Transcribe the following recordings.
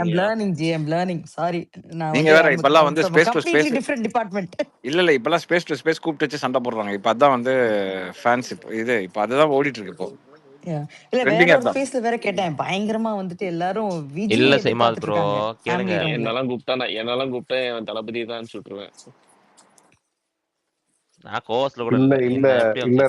I'm learning, G. I'm learning. Sorry. நீங்க வேற இப்பெல்லாம் வந்து space to space different department. இல்ல இப்பெல்லாம் ஸ்பேஸ் டு ஸ்பேஸ் கூப்பிட்டு வச்சு சண்டை போடுறாங்க. இப்ப அதான் வந்து ஃபேன்ஸ் இப்ப அதுதான் ஓடிட்டு இருக்கு இப்போ. இல்ல வேற ஒரு ஸ்பேஸ்ல வேற கேட்டேன். பயங்கரமா வந்துட்டு எல்லாரும் விஜி இல்ல செய்மாத் ப்ரோ கேளுங்க. என்னெல்லாம் கூப்பிட்டா என் தளபதி தான் சுட்டுருவேன். நான் கோவஸ்ல கூட இல்ல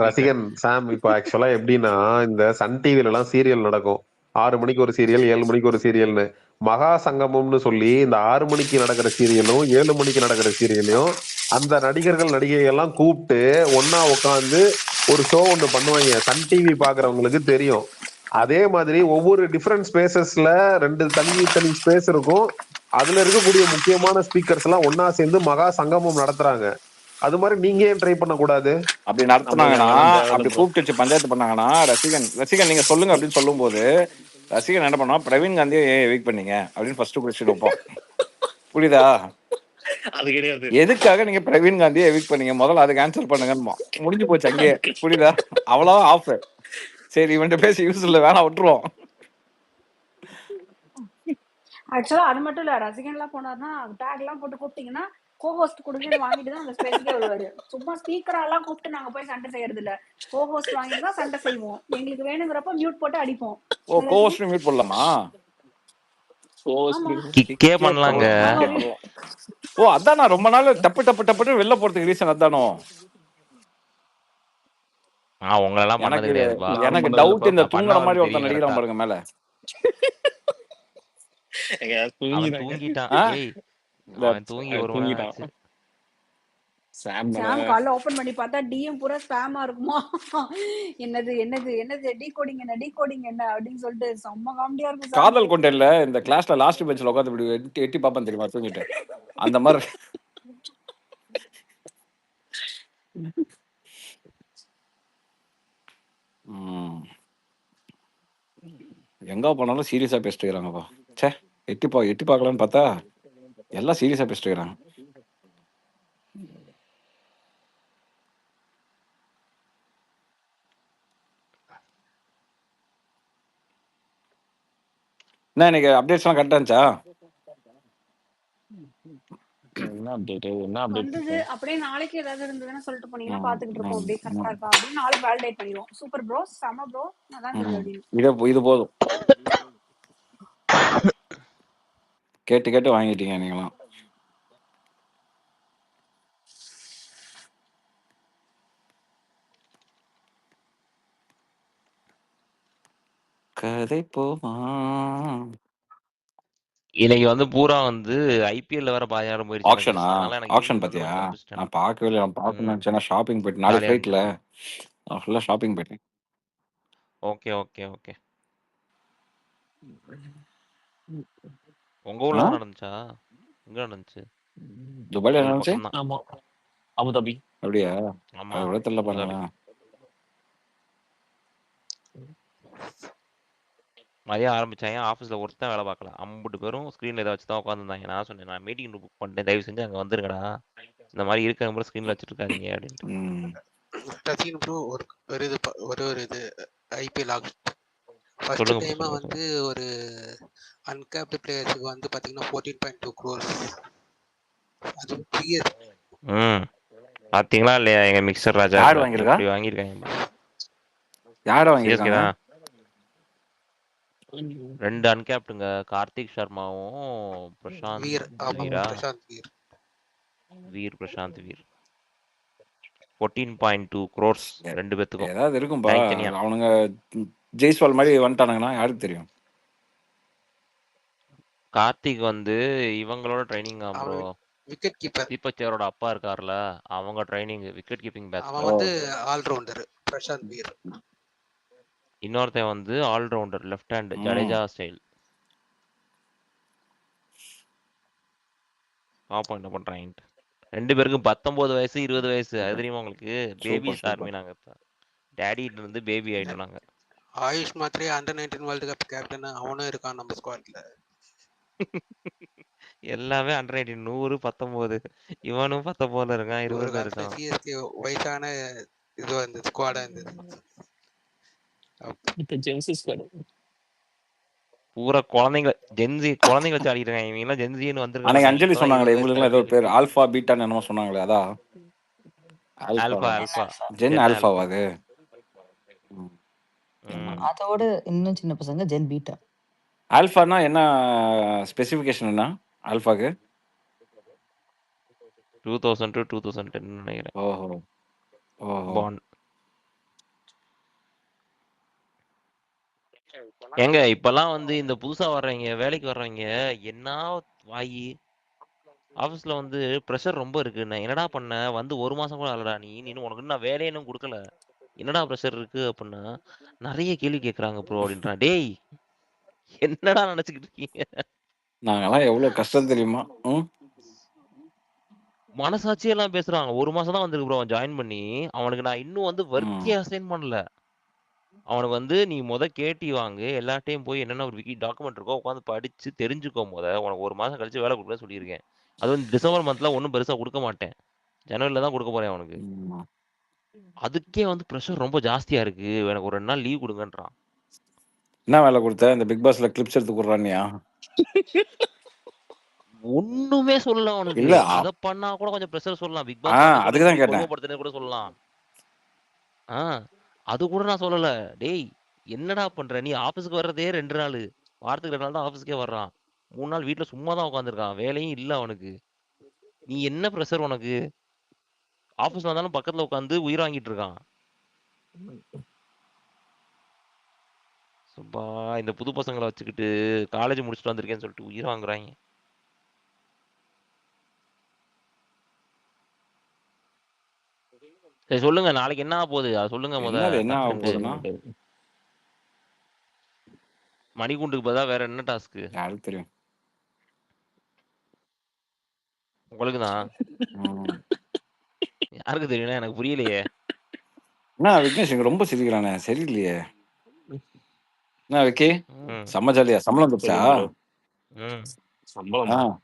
ரசிகன் சாம். இப்ப ஆக்சுவலா எப்படின்னா இந்த சன் டிவில எல்லாம் சீரியல் நடக்கும். 6 மணிக்கு ஒரு சீரியல், 7 மணிக்கு ஒரு சீரியல்னு. மகா சங்கமம்னு சொல்லி இந்த 6 மணிக்கு நடக்கிற சீரியலும் 7 மணிக்கு நடக்கிற சீரியலையும் அந்த நடிகர்கள் நடிகைகள் எல்லாம் கூப்பிட்டு ஒன்னா உட்காந்து ஒரு ஷோ ஒண்ணு பண்ணுவாங்க. சன் டிவி பாக்குறவங்களுக்கு தெரியும். அதே மாதிரி ஒவ்வொரு டிஃப்ரெண்ட் ஸ்பேசஸ்ல 2 தனி ஸ்பேஸ் இருக்கும். அதுல இருக்கக்கூடிய முக்கியமான ஸ்பீக்கர்ஸ் எல்லாம் ஒன்னா சேர்ந்து மகா சங்கமம் நடத்துறாங்க. அது மாதிரி நீங்க ஏன் ட்ரை பண்ண கூடாது? அப்படி நடத்துனாங்கன்னா, அப்படி கூப்பிட்டு வச்சு பஞ்சாயத்து பண்ணாங்கன்னா, ரசிகன் நீங்க சொல்லுங்க அப்படின்னு சொல்லும் போது ரசிகன் என்ன பண்ணா, பிரவீன் காந்தியை ஏன் எவிக் பண்ணீங்க அப்படின்னு ஃபர்ஸ்ட் கொஸ்டின் வைப்போம். புரியுதா? அது கிடையாது. எதுக்காக நீங்க பிரவீன் காந்தியை எவிக் பண்ணீங்க, முதல்ல அதுக்கு ஆன்சர் பண்ணுங்கன்னு முடிஞ்சு போச்சு அங்கேயே. புரியுதா? அவ்வளவுதான் ஆஃப். சரி இவன்ட்டு பேசி யூஸ் இல்லை, வேணா விட்டுருவோம். ஆக்சுவலா அது மட்டும் இல்ல, ரசிகன் எல்லாம் போனாருன்னா டேக் எல்லாம் போட்டு கூப்பிட்டீங்கன்னா கோஹோஸ்ட் கொடுங்கன்னு வாங்கிட்டு தான் அந்த ஸ்பேஸ்க்கே வருவாரு. சும்மா ஸ்பீக்கரா எல்லாம் கூப்பிட்டு நாங்க போய் சண்டை செய்யறது இல்ல. கோஹோஸ்ட் வாங்கிட்டு தான் சண்டை செய்வோம். எங்களுக்கு வேணுங்கிறப்ப மியூட் போட்டு அடிப்போம். ஓ கோஹோஸ்ட் மியூட் போடலாமா? கிக்கே பண்ணலாங்க. ஓ அதான் நான் ரொம்ப நாள் டப்பு வெளில போறதுக்கு ரீசன் அதானோ? உங்களெல்லாம் பண்ணது கிடையாதுப்பா. எனக்கு டவுட் இந்த தூங்குற மாதிரி ஒருத்தன் நடிக்கிறான் பாருங்க மேல. தூங்கி வருவான். சாம் கால்ல ஓபன் பண்ணி பார்த்தா டிஎம் பூரா ஸ்பாமா இருக்குமா? என்னது டீகோடிங் என்ன அப்படின்னு சொல்லிட்டு செம்ம காமெடியா இருக்கும். காதல் கொண்டேன்ல இந்த கிளாஸ்ல லாஸ்ட் பெஞ்ச்ல உட்கார்ந்து இப்படி எட்டி பாப்பேன் தெரியுமா தூங்கிட்டு. அந்த மாதிரி எங்க போனாலும் சீரியஸா பேசிட்டு இருக்காங்கப்பா. சே எட்டி பார்க்கலான்னு பார்த்தா எல்லாம் சீரியஸா பேசிட்டு இருக்காங்க. என்ன இன்னைக்கு அப்டேட்ஸ் எல்லாம் கரெக்டா இருந்துச்சா? என்ன அப்டேட் அப்படியே நாளைக்கு ஏதாவது இருந்ததுன்னா சொல்லிட்டு போனீங்கன்னா பாத்துக்கிட்டு இருக்கோம். அப்படியே கரெக்டா இருக்கா அப்படின்னு நாளைக்கு வேலிடேட் பண்ணிடுவோம். சூப்பர் ப்ரோ, சம ப்ரோ, அதான் இது போதும். கேட்டு வாங்கிட்டீங்க நீங்களாம். கதை போமா இன்னைக்கு வந்து பூரா வந்து ஐபிஎல்ல வேற பாயாரம் போயிருச்சு. ஆக்ஷன் பாத்தியா? நான் பார்க்கவே இல்லை. நான் பார்க்கணும்னு நினைச்சேன். ஷாப்பிங் போயிட்டு நாளைக்கு ஃப்ளைட்ல ஃபுல்லா ஷாப்பிங் போயிட்டேன். ஓகே. உங்க ஊர்ல நடந்துச்சா? எங்க நடந்துச்சு? துபாய்ல நடந்துச்சு. ஆமா, அபுதாபி. அப்படியா? ஆமா, அது கூட தெரியல பாருங்க. மதியம் ஆரம்பிச்சாங்க. ஆஃபீஸில் ஒருத்தன் வேலை பார்க்கல. 50 பேரும் ஸ்க்ரீனில் இதை வச்சு தான் உட்காந்துருந்தாங்க. நான் சொன்னேன், நான் மீட்டிங் புக் பண்ணிட்டேன், தயவு செஞ்சு அங்கே வந்துருங்கடா, இந்த மாதிரி இருக்க நம்பர் ஸ்க்ரீனில் வச்சுட்டு இருக்காதீங்க அப்படின்ட்டு. ப்ரோ ஒரு இது ஐபிஎல் ஃபர்ஸ்ட் டைமா வந்து ஒரு அன்கேப்டு பிளேயர்ஸ்க்கு வந்து பாத்தீங்கன்னா 14.2 crores. அது பிஎஸ். பாத்தீங்களா இல்லையா? எங்க மிக்சர் ராஜா யார் வாங்கிருக்கா? வாங்கிருக்காங்க. யார் வாங்கிருக்காங்க? 2 அன்கேப்டுங்க, கார்த்திக் சர்மாவும் பிரசாந்த் வீர். 14.2 crores 2 பேத்துக்கும். ஏதாவது இருக்கும்பா. அவனுங்க ஜெய்ஸ்வால் மாதிரி வந்துட்டானுங்கன்னா யாருக்கு தெரியும்? கார்த்திக் வந்து இவங்களோட training bro. Wicket keeper Deepak சேரோட அப்பா இருக்கார்ல, அவங்க ட்ரைனிங் விக்கெட் கீப்பிங் பேட்ஸ்மேன். அவன் வந்து ஆல் ரவுண்டர் பிரசாந்த் வீர். இன்னொருத்தன் வந்து all rounder left hand Jadeja style. பாப்போம் என்ன பண்றாங்க. 2 பேருக்கும் 19 வயசு 20 வயசு. அது தெரியுமா உங்களுக்கு? Babies army. நாங்க டேடிட்டு இருந்து பேபி ஆயிட்டோம் நாங்க. AYUSH Mhatre under 19 world cup captain, அவனும் இருக்கான் நம்ம ஸ்குவாட்ல. எல்லாமே அண்டர் 19. 100 19. இவனும் 19ல இருக்கான், 20ல இருக்கான். சிஎஸ்கே வயசான இது வந்து ஸ்குவாடா இருந்தது. இந்த ஜென்சி ஸ்குவாட் பூரா குழந்தைங்க ஜென்சி குழந்தைங்க வச்சு ஆடிட்டு இருக்காங்க. இவங்க எல்லாம் ஜென்சின்னு வந்திருக்க அன்னைக்கு மாட்டாங்க. அஞ்சலி இப்பதான் சொன்னாங்களே 20 வயசுல இவங்களுக்கு ஏதோ எப்படி பேர் இருக்கு. ஆல்ஃபா பீட்டான்னு என்னமோ சொன்னாங்களே அதா alpha alpha gen alpha alpha. Gen gen ஆல்ஃபாவா ஆல்பா. அது ம். ம். அதோட இன்னும் சின்ன பசங்க ஜென் பீட்டா. ஆல்ஃபானா என்ன ஸ்பெசிஃபிகேஷன் என்ன ஆல்ஃபாக்கு 2000 to 2010 நினைக்கிறேன். ஓஹோ ஓஹோ பாண்ட் ஏங்க இப்பெல்லாம் வந்து இந்த புதுசா வர்றவங்க வேலைக்கு வர்றவங்க என்ன வாயி ஆபீஸ்ல வந்து ப்ரெஷர் ரொம்ப இருக்கு. நான் என்னடா பண்ண வந்து 1 மாசம் கூட ஆகலடா நீ உனக்கு இன்னும் வேலையே இன்னும் கொடுக்கல. என்னடா ப்ரெஷர் இருக்கு அப்படின்னா நிறைய கேள்வி கேட்கறாங்க ப்ரோ அப்படின்றான். டேய் என்னடா நினைச்சுக்கிட்டு இருக்கீங்க? நாங்கெல்லாம் எவ்வளவு கஷ்டம் தெரியுமா ம் மனசாட்சியெல்லாம் பேசுறாங்க. 1 மாசம் தான் வந்திருக்கு ப்ரோ அவன் ஜாயின் பண்ணி. அவனுக்கு நான் இன்னும் வந்து ம் ஒர்க்கே அசைன் பண்ணல. அவனுக்கு வந்து நீ கேட்டி வாங்கு. எல்லார்ட்டையும் போய் என்னென்ன ஒரு விக்கி டாக்குமெண்ட் இருக்கோ உட்காந்து படிச்சு தெரிஞ்சுக்கோ உனக்கு 1 மாசம் கழிச்சு வேலை கொடுக்குறேன்னு சொல்லியிருக்கேன். அது வந்து டிசம்பர் மந்த்ல ஒன்றும் பெருசா கொடுக்க மாட்டேன். ஜனவரில தான் கொடுக்க போறேன் அவனுக்கு. ம். அதுக்கே வந்து ப்ரெஷர் ரொம்ப ஜாஸ்தியா இருக்கு. எனக்கு ஒரு 2 நாள் லீவ் கொடுங்கன்றான். என்ன வேலை கொடுத்த இந்த பிக் பாஸ்ல கிளிப்ஸ் எடுத்து கொடுறானியா ஒண்ணுமே சொல்லல அவனுக்கு. இல்ல அத பண்ணா கூட கொஞ்சம் ப்ரெஷர் சொல்லலாம். பிக் ஆ பாஸ் பார்க்க சொல்லி அதுக்கு தான் எப்படி கேட்டேன் கொடுமைப்படுத்துனே கூட சொல்லலாம். ஆ அது கூட நான் சொல்லல. டேய் என்னடா பண்ற நீ ஆபீஸ்க்கு வர்றதே 2 நாள். வாரத்துக்கு 2 நாள் தான் ஆபீஸ்க்கே வர்றான். 3 நாள் வீட்ல சும்மா தான் உட்காந்துருக்கான். வேலையும் இல்ல அவனுக்கு. நீ என்ன ப்ரெஷர் உனக்கு? ஆபீஸ்ல வந்தாலும் பக்கத்துல உட்காந்து உயிர் வாங்கிட்டு இருக்கான். சுப்பா இந்த புது பசங்களை வச்சுக்கிட்டு காலேஜ் முடிச்சுட்டு வந்திருக்கேன்னு சொல்லிட்டு உயிர் வாங்குறாங்க. சரி சொல்லுங்க நாளைக்கு என்ன போகுது அது சொல்லுங்க என்னது என்ன ஆக டக்குன்ட்டு. போகுதுன்னா மணிகுண்டுக்கு பதிலா வேற என்ன டாஸ்க்கு? யாருக்கு தெரியும் உங்களுக்கு தான். ம். யாருக்கு தெரியும்னா எனக்கு புரியலையே. என்ன விக்னேஷ் இங்க ரொம்ப சிரிக்கிறானே சரியில்லையே என்ன விக்கி ம் செம்ம ஜாலியா சம்பளம் வந்துருச்சா சொல்லுங்க bro. ம் சம்பளமா? ஆ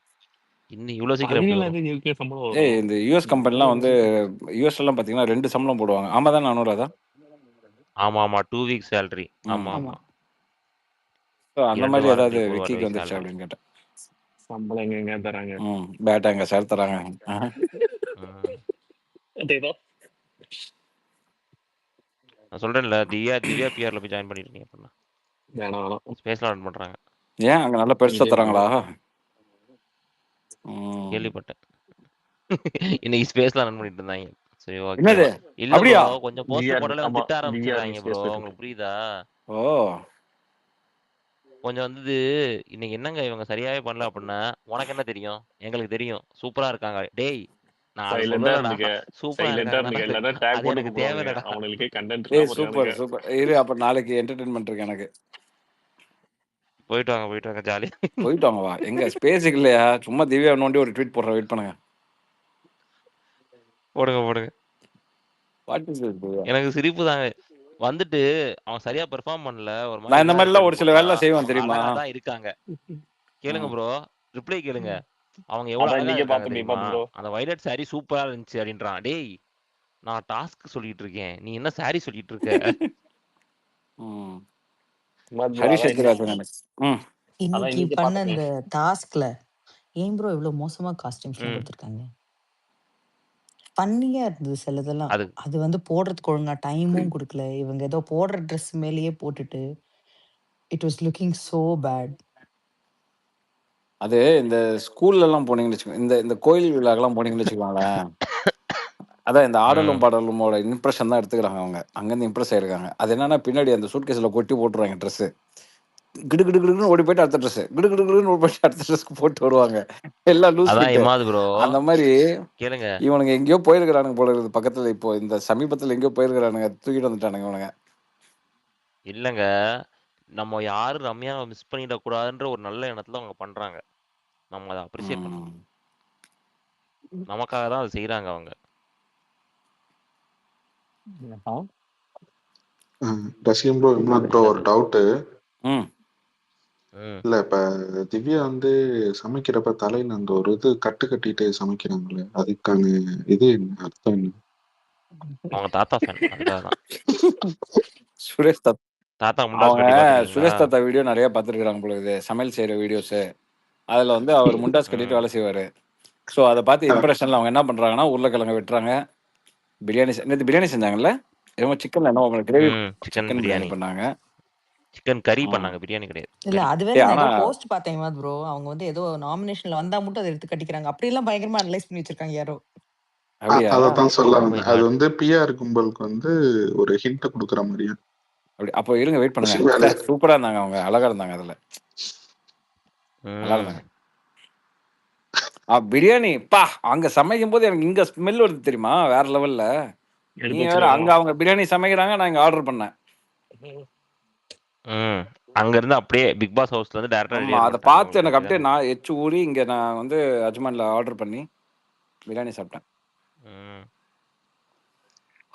இன்னும் இவ்வளவு சீக்கிரம் எப்படி பதினேழாம் வரும்? தேதி UK சம்பளம் ஏய் வரும். இந்த யூஎஸ் கம்பெனிலாம் வந்து யூஎஸ் எல்லாம் பாத்தீங்கன்னா 2 சம்பளம் போடுவாங்க ஆமா தான் நானூறு அதான் ஆமா ஆமா 2 வீக்ஸ் சேலரி. ஆமா ம் ஆமா So, அந்த 2 மாதிரி ஏதாவது வாரங்களுக்கு ஒரு வாட்டி விக்கிக்கு வந்துருச்சா சேலரி. அப்படின்னு கேட்டேன் சம்பளம் எங்க தராங்க? ம் பேட்டா எங்க சார் தராங்க அதேதான். நான் சொல்றேன்ல திவ்யா பிஆர்ல போய் ஜாயின் பண்ணிருக்கீங்க அப்படின்னா வேணாம் ஸ்பேஸ்ல ரன் பண்றாங்க. ஏன் அங்க நல்ல பெருசா இங்கே தராங்களா கேள்விப்பட்டேன். இன்னைக்கு ஸ்பேஸ்ல ரன் பண்ணிட்டு இருந்தாங்க. சரி ஓகே. என்னது இல்ல அப்படியா ப்ரோ கொஞ்சம் போஸ்ட் டிஆர் போட்டாலே ஆமா திட்ட ஆரம்பிச்சிடுறாங்க டிஆர் ப்ரோ. ஸ்பேஸ் உங்களுக்கு புரியுதா? ஓ கொஞ்சம் வந்து இன்னைக்கு என்னங்க இவங்க சரியாவே பண்ணல அப்படின்னா உனக்கு என்ன தெரியும்? எங்களுக்கு தெரியும் சூப்பரா இருக்காங்க. டேய் நான் அதை சைலண்டா சொல்லலடா. இருந்துக்க. சூப்பரா சைலண்டா இருக்காங்க. இருந்துக்க. எல்லாரும் டேக் அது போட்டு எனக்கு கூப்பிடுவானுங்க. தேவையில்லடா. அவனுக்கு கண்டென்ட்னா ஏய் சூப்பர் பண்ணுவானுங்க. சூப்பர் இரு அப்ப நாளைக்கு என்டர்டைன்மெண்ட் இருக்கு எனக்கு போயிட்டு வாங்க ஜாலி. போயிட்டு வாங்க வா எங்க ஸ்பேஸுக்கு இல்லையா சும்மா திவ்யா நோண்டி ஒரு ட்வீட் போடுறேன் வெயிட் பண்ணுங்க போடுங்க. வாட் இஸ் திஸ் திவ்யா எனக்கு சிரிப்பு தாங்க. வந்துட்டு அவன் சரியா பெர்ஃபார்ம் பண்ணல. ஒரு நான் இந்த இதா மாதிரிலாம் இருக்குன்னு ஒரு சில போட்டா, வேலை செய்வேன் அவங்க தெரியுமா அழகா தான் இருக்காங்க. கேளுங்க ம். ப்ரோ. ரிப்ளை கேளுங்க. அவங்க எவ்வளவு அதான் அழகா இன்னைக்கே இருக்காங்க பார்த்து தெரியுமா? ப்ரோ. அந்த வைலட் சாரி சூப்பரா இருந்துச்சு அப்படின்றான். டேய் நான் டாஸ்க் சொல்லிட்டு இருக்கேன். நீ என்ன சாரி சொல்லிட்டு இருக்க? ம். ப்ரோ ஹரி அதான் சத்யராஜன் எனக்கு ம் இன்னைக்கு இன்னைக்கு பண்ண பார்த்துட்டேன். இந்த டாஸ்க்ல ஏன் ப்ரோ இவ்வளவு மோசமா காஸ்டியூம்ஸ்லாம் ம் கொடுத்துருக்காங்க? ஃபன்னியா இருந்தது சிலதெல்லாம். அது அது வந்து போடுறதுக்கு ஒழுங்கா டைமும் குடுக்கல. இவங்க ஏதோ போடுற ட்ரெஸ் மேலேயே போட்டுட்டு it was looking so bad. அது இந்த ஸ்கூல்ல எல்லாம் போனீங்கன்னு வச்சுக்கோங்க இந்த இந்த கோயில் விழாக்கெல்லாம் போனீங்கன்னு வச்சுக்கோங்களேன் அதான் இந்த ம் ஆடலும் பாடலுமோட இம்ப்ரெஷன் தான் எடுத்துக்கிறாங்க அவங்க அங்கேருந்து இம்ப்ரெஸ் ஆயிருக்காங்க அது என்னன்னா பின்னாடி அந்த சூட்கேஸில் கொட்டி போட்டுருவாங்க ட்ரெஸ்ஸு கிடு கிடு கிடுன்னு ஓடி போயிட்டு அடுத்த ட்ரெஸ் கிடு கிடு கிடுன்னு ஓடி போயிட்டு அடுத்த ட்ரெஸ்க்கு போட்டு வருவாங்க எல்லாம் லூஸ் அதான் ஃபிட்டு இமாது ப்ரோ. அந்த மாதிரி கேளுங்க. இவனுங்க எங்கேயோ போயிருக்கிறானுங்க போல இருக்குது பக்கத்துல இப்போ இந்த சமீபத்தில் எங்கேயோ போயிருக்கிறானுங்க தூக்கிட்டு வந்துட்டானுங்க இவனுங்க இல்லங்க நம்ம யாரும் ரம்யாவை மிஸ் பண்ணிடக்கூடாதுன்ற ஒரு நல்ல எண்ணத்துல அவங்க பண்றாங்க. நம்ம அதை அப்ரிசியேட் பண்ணணும். ம். நமக்காக தான் அதை செய்யறாங்க அவங்க. ரசிகம் ப்ரோ இன்னொரு ப்ரோ ஒரு டவுட்டு. ம் ம் இல்ல இப்ப திவ்யா வந்து சமைக்கிறப்ப தலையில அந்த ஒரு இது கட்டு கட்டிட்டு சமைக்கிறாங்கல்ல, அதுக்கான இது என்ன அர்த்தம் என்ன? அவங்க தாத்தா ஃபேன் அதுக்காக தான். சுரேஷ் தாத்தா முண்டாஸ் அவங்க கட்டி பாத்துருக்கீங்களா? சுரேஷ் தாத்தா வீடியோ நிறைய பார்த்துருக்காங்க போல இது, சமையல் செய்யற வீடியோஸ். அதுல வந்து அவர் முண்டாஸ் கட்டிட்டு வேலை செய்வாரு. ஸோ அதை பார்த்து இம்ப்ரெஷன்ல அவங்க என்ன பண்றாங்கன்னா உருளைக்கிழங்கு வெட்டுறாங்க, பிரியாணி நேற்று பிரியாணி செஞ்சாங்கல்ல, என்னமோ சிக்கன்ல என்னமோ gravy chicken chicken biryani biryani பண்ணாங்க. சிக்கன் கறி ம். பண்ணாங்க, பிரியாணி கிடையாது. இல்ல கறி. அது வேற நான் ஆனா ஏதோ போஸ்ட் பார்த்தேன் ப்ரோ. அவங்க வந்து ஏதோ நாமினேஷன்ல வந்தா மட்டும் அதை எடுத்து கட்டிக்கிறாங்க. அப்படி எல்லாம் பயங்கரமா அனலைஸ் பண்ணி வச்சிருக்காங்க யாரோ. அப்படியா? அதத்தான் சொல்ல Oh my வந்தேன். அது god. வந்து பிஆர் கும்பலுக்கு வந்து ஒரு ஹிண்ட் கொடுக்குற மாதிரியா. அப்படி அப்போ இருங்க, வெயிட் பண்ணுங்க. வேலை. சூப்பரா இருந்தாங்க, அவங்க அழகா இருந்தாங்க, அதுல நல்லா ம். இருந்தாங்க. பிரியாணி பா அங்க சமைக்கும் போது எனக்கு இங்க ஸ்மெல் வருது தெரியுமா, வேற லெவல்ல. நீ வேற அங்க அவங்க பிரியாணி சமைக்கிறாங்க, நான் இங்க ஆர்டர் பண்ணேன். ம். அங்க இருந்து அப்படியே பிக் பாஸ் ஹவுஸ்ல இருந்து டைரக்டா ஆமா, டெலிவரி அதை பண்ணிட்டாங்க பார்த்து உங்களுக்கு. எனக்கு அப்படியே அப்படிதானே? நான் எச்சு ஊறி இங்க நான் வந்து அஜ்மான்ல ஆர்டர் பண்ணி பிரியாணி சாப்பிட்டேன். ம்.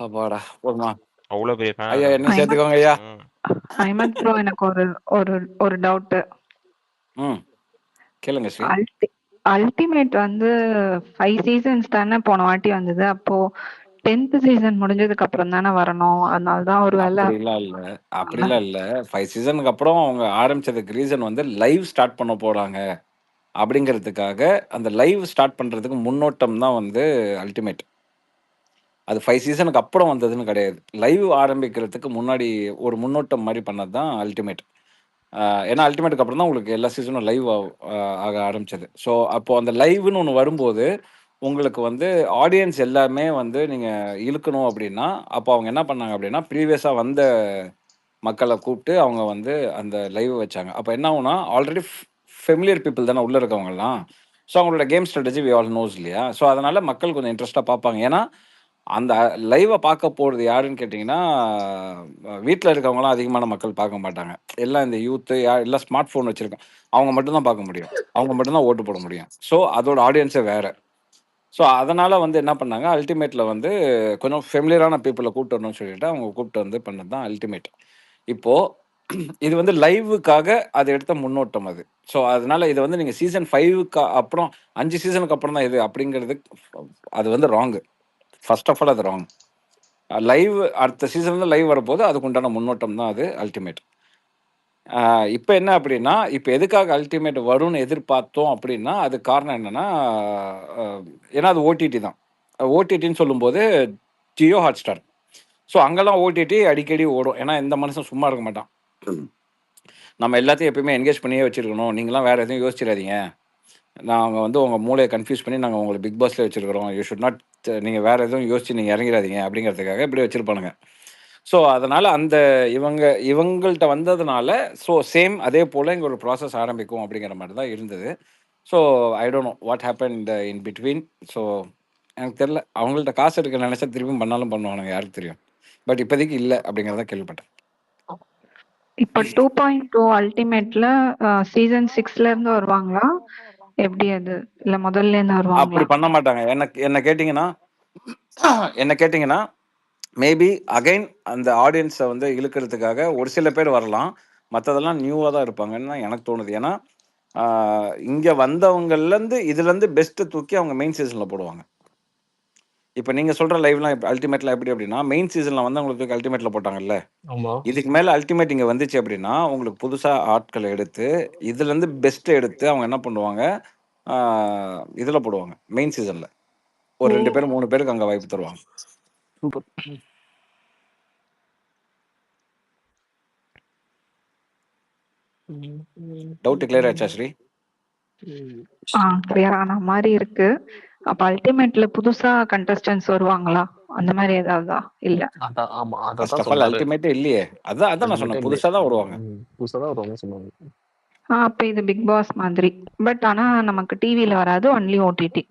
அப்பாடா போதுமா அவ்வளவு பெரிய ஐயா, ஃபேன். என்ன சேர்த்துக்கோங்க ஐயா. அஹ்மத் ப்ரோ, எனக்கு ஒரு ஒரு ஒரு டவுட். ம் கேளுங்க ஸ்ரீ. அல்டிமேட் வந்து 5 சீசன்ஸ் தானே போன வாட்டி வந்தது. அப்போ 10th சீசன் முடிஞ்சதுக்கு அப்புறம் தானே வரணும். அதனாலதான் ஒரு வேலை. அப்படிலாம் இல்ல 5 சீசனுக்கு அப்புறம் அவங்க ஆரம்பிச்சதுக்கு ரீசன் வந்து லைவ் ஸ்டார்ட் பண்ண போறாங்க அப்படிங்கிறதுக்காக. அந்த லைவ் ஸ்டார்ட் பண்றதுக்கு முன்னோட்டம் தான் வந்து அல்டிமேட். அது 5 சீசனுக்கு அப்புறம் வந்ததுன்னு கிடையாது. லைவ் ஆரம்பிக்கிறதுக்கு முன்னாடி ஒரு முன்னோட்டம் மாதிரி பண்ணது தான் அல்டிமேட். ஏன்னா அல்டிமேட்டுக்கு அப்புறம் தான் உங்களுக்கு எல்லா சீசனும் லைவ் ஆக ஆரம்பிச்சது. ஸோ அப்போ அந்த லைவ்னு ஒன்று வரும்போது உங்களுக்கு வந்து ஆடியன்ஸ் எல்லாமே வந்து நீங்கள் இழுக்கணும் அப்படின்னா, அப்போ அவங்க என்ன பண்ணாங்க அப்படின்னா, ப்ரீவியஸாக வந்த மக்களை கூப்பிட்டு அவங்க வந்து அந்த லைவ் வச்சாங்க. அப்போ என்ன ஆகும்னா, ஆல்ரெடி ஃபெமிலியர் பீப்புள் தானே உள்ளே இருக்கவங்கலாம். ஸோ அவங்களோட game strategy we all knows இல்லையா. ஸோ அதனால் மக்கள் கொஞ்சம் இன்ட்ரெஸ்ட்டாக பார்ப்பாங்க. ஏன்னா அந்த லைவை பார்க்க போகிறது யாருன்னு கேட்டிங்கன்னா, வீட்டில் இருக்கவங்களாம் அதிகமான மக்கள் பார்க்க மாட்டாங்க. எல்லாம் இந்த யூத்து எல்லாம் ஸ்மார்ட் ஃபோன் வச்சுருக்கோம், அவங்க மட்டும்தான் பார்க்க முடியும், அவங்க மட்டும்தான் ஓட்டு போட முடியும். ஸோ அதோட ஆடியன்ஸே வேறு. ஸோ அதனால் வந்து என்ன பண்ணாங்க, அல்டிமேட்டில் வந்து கொஞ்சம் ஃபெமிலியரான பீப்புளை கூப்பிட்டு வரணும்னு சொல்லிட்டு அவங்க கூப்பிட்டு வந்து பண்ணது தான் அல்டிமேட். இப்போது இது வந்து லைவுக்காக அது எடுத்த முன்னோட்டம் அது. ஸோ அதனால் இதை வந்து நீங்கள் சீசன் 5க்கு அப்புறம் 5 சீசனுக்கு அப்புறம் தான் இது அப்படிங்கிறது அது வந்து ராங்கு. ஃபர்ஸ்ட் ஆஃப் ஆல் அது ராங். லைவ் அடுத்த சீசனில் லைவ் வரப்போது அதுக்கு உண்டான முன்னோட்டம் தான் அது அல்டிமேட். இப்போ என்ன அப்படின்னா, இப்போ எதுக்காக அல்டிமேட் வரும்னு எதிர்பார்த்தோம் அப்படின்னா, அது காரணம் என்னென்னா, ஏன்னா அது ஓடிடி தான். ஓடிடின்னு சொல்லும்போது ஜியோ ஹாட்ஸ்டார். ஸோ அங்கெல்லாம் ஓடிடி அடிக்கடி ஓடும். ஏன்னா எந்த மனுஷன் சும்மா இருக்க மாட்டான். நம்ம எல்லாத்தையும் எப்பயுமே என்கேஜ் பண்ணியே வச்சுருக்கணும். நீங்களாம் வேறு எதுவும் யோசிச்சிடாதீங்க, நாங்கள் வந்து உங்கள் மூளையை கன்ஃபியூஸ் பண்ணி நாங்கள் உங்களை பிக் பாஸ்லேயே வச்சுருக்கிறோம், யூ ஷுட் நாட், நீங்கள் வேறு எதுவும் யோசிச்சு நீங்கள் இறங்கிடாதீங்க அப்படிங்கிறதுக்காக இப்படி வச்சுருப்பானுங்க. ஸோ அதனால் அந்த இவங்கள்ட்ட வந்ததுனால ஸோ சேம் அதே போல் இங்கே ஒரு ப்ராசஸ் ஆரம்பிக்கும் அப்படிங்கிற மாதிரி தான் இருந்தது. So I don't know what happen in between. So எனக்கு தெரில, அவங்கள்ட்ட காசு எடுக்க நினச்சா திரும்பி பண்ணாலும் பண்ணுவானுங்க, யாருக்கு தெரியும். பட் இப்போதைக்கு இல்லை அப்படிங்கிறத கேள்விப்பட்டேன். இப்போ 2.2 அல்டிமேட்ல சீசன் 6ல இருந்து வருவாங்களா, எப்படி அது? இல்ல முதல்ல இருந்து அப்படி வருவாங்களா? பண்ண மாட்டாங்க. என்ன கேட்டிங்கன்னா மேபி அகைன் அந்த ஆடியன்ஸை வந்து இழுக்கிறதுக்காக ஒரு சில பேர் வரலாம், மற்றதெல்லாம் நியூவாக தான் இருப்பாங்கன்னு தான் எனக்கு தோணுது. ஏன்னா இங்கே வந்தவங்கலேருந்து இதுலேருந்து பெஸ்ட்டு தூக்கி அவங்க மெயின் சீசனில் போடுவாங்க. இப்போ நீங்கள் சொல்கிற லைவ்லாம் இப்போ அல்டிமேட்டில் எப்படி அப்படின்னா, மெயின் சீசனில் வந்து அவங்களுக்கு தூக்கி அல்டிமேட்டில் போட்டாங்கல்ல, இதுக்கு மேலே அல்டிமேட் இங்கே வந்துச்சு அப்படின்னா உங்களுக்கு புதுசாக ஆட்களை எடுத்து இதுலேருந்து பெஸ்ட்டை எடுத்து அவங்க என்ன பண்ணுவாங்க, இதில் போடுவாங்க மெயின் சீசனில். ஒரு 2 பேர் 3 பேருக்கு அங்கே வாய்ப்பு தருவாங்க. சூப்பர். டவுட் கிளியர் ஆச்சா ஸ்ரீ? கிளியர் ஆன மாதிரி இருக்கு. அப்ப அல்டிமேட்ல புதுசா கண்டஸ்டன்ஸ் வருவாங்களா, அந்த மாதிரி ஏதாவதா? இல்ல, ஆமா, ஃபர்ஸ்ட் அதான் ஆஃப் ஆல் அல்டிமேட்டே இல்லையே. அதான் நான் சொன்னேன், புதுசாக தான் வருவாங்க. புதுசா தான் வருவாங்க சொன்னாங்க. அப்ப இது பிக் பாஸ் மாதிரி. பட் ஆனா நமக்கு டிவில வராது, ஒன்லி ஓடிடி.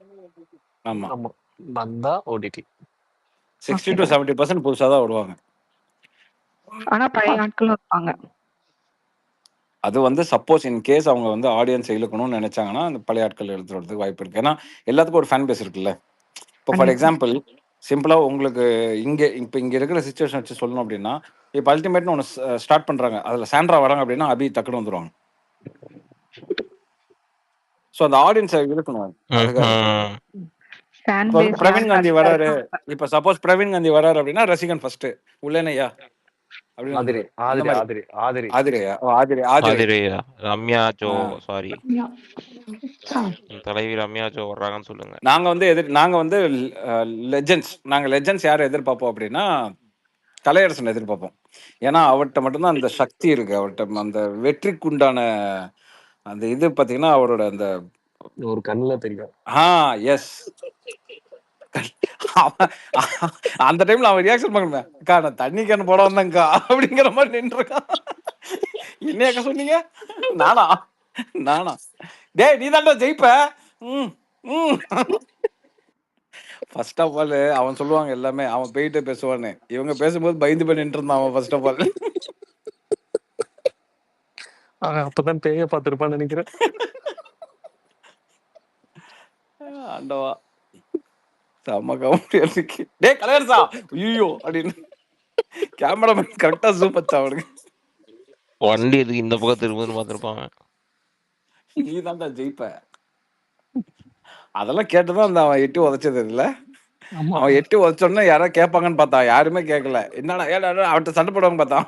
ஆமாம், ஆமா, வந்தா ஓடிடி 60 to 70% புதுசாக தான் வருவாங்க. ஆனா பழைய ஆட்களும் இருப்பாங்க. அது வந்து சப்போஸ் இன் கேஸ் அவங்க வந்து ஆடியன்ஸை இழுக்கணும்னு நினைச்சாங்கன்னா அந்த பழைய ஆட்கள் எடுத்துறதுக்கு வாய்ப்பு இருக்குது. ஏன்னா எல்லாத்துக்கும் ஒரு ஃபேன் பேஸ் இருக்குல்ல. இப்போ ஃபார் எக்ஸாம்பிள் சிம்பிளாக உங்களுக்கு இங்கே இருக்கிற சுச்சுவேஷன் வச்சு சொல்லணும் அப்படின்னா, இப்போ அல்டிமேட்னு ஒன்று ஸ்டார்ட் பண்ணுறாங்க, அதில் சாண்ட்ரா வராங்க அப்படின்னா அபி டக்குன்னு வந்துடுவாங்க. ஸோ அந்த ஆடியன்ஸை இழுக்கணும் அதுக்காக. பிரவீன் காந்தி வராரு, இப்போ சப்போஸ் பிரவீன் காந்தி வராரு அப்படின்னா ரசிகன் ஃபர்ஸ்ட் உள்ளேனையா அப்படின்னு ஆதிரி அந்த ஆதிரி மாதிரி. ஆதிரி ஆதிரி ஆதிரையா? ஓ, ஆதிரை ஆதிரை. ஆதிரையா? ரம்யா ஜோ, ஆ. சாரி. தலைவி ரம்யா ஜோ வர்றாங்கன்னு சொல்லுங்க. நாங்க வந்து லெஜெண்ட்ஸ். நாங்க லெஜெண்ட்ஸ் யாரை எதிர்பார்ப்போம் அப்படின்னா கலையரசன் எதிர்பார்ப்போம். ஏன்னா அவர்கிட்ட மட்டும்தான் அந்த சக்தி இருக்கு. அவர்கிட்ட அந்த வெற்றிக்குண்டான அந்த இது பார்த்தீங்கன்னா அவரோட அந்த ஒரு கண்ணுல தெரியும். எஸ். அந்த டைம்ல அவன் ரியாக்ஷன் பண்ணுவேன், அக்கா நான் தண்ணி கேன் போட வந்தேங்க்கா அப்படிங்கிற மாதிரி நின்றுருக்கான். என்னையாக்கா சொன்னீங்க? நானா நானா டேய் நீ தான்டா ஜெயிப்ப. ஃபர்ஸ்ட் ஆஃப் ஆல் அவன் சொல்லுவாங்க எல்லாமே, அவன் போயிட்டு பேசுவான்னு. இவங்க பேசும்போது பயந்து போய் நின்று இருந்தான் அவன் ஃபர்ஸ்ட் ஆஃப் ஆல். அப்பதான் பேய பார்த்திருப்பான்னு நினைக்கிறேன். ஆண்டவா செம்ம காமெடியா இருக்கு. டேய் கலையரசா ஐயோ அப்படின்னு கேமராமேன் கரெக்டா ஜூம் வச்சா அவனுக்கு. வண்டி எதுக்கு இந்த பக்கம் திரும்புன்னு பார்த்துருப்பாங்க. நீ தான்டா ஜெயிப்ப. அதெல்லாம் கேட்டுதான் அந்த அவன் எட்டி உதைச்சது இல்ல. அவன் எட்டி உதைச்சோடனே யாராவது கேட்பாங்கன்னு பார்த்தா யாருமே கேட்கல. என்னடா அவன்கிட்ட சண்டை போடுவாங்க பார்த்தா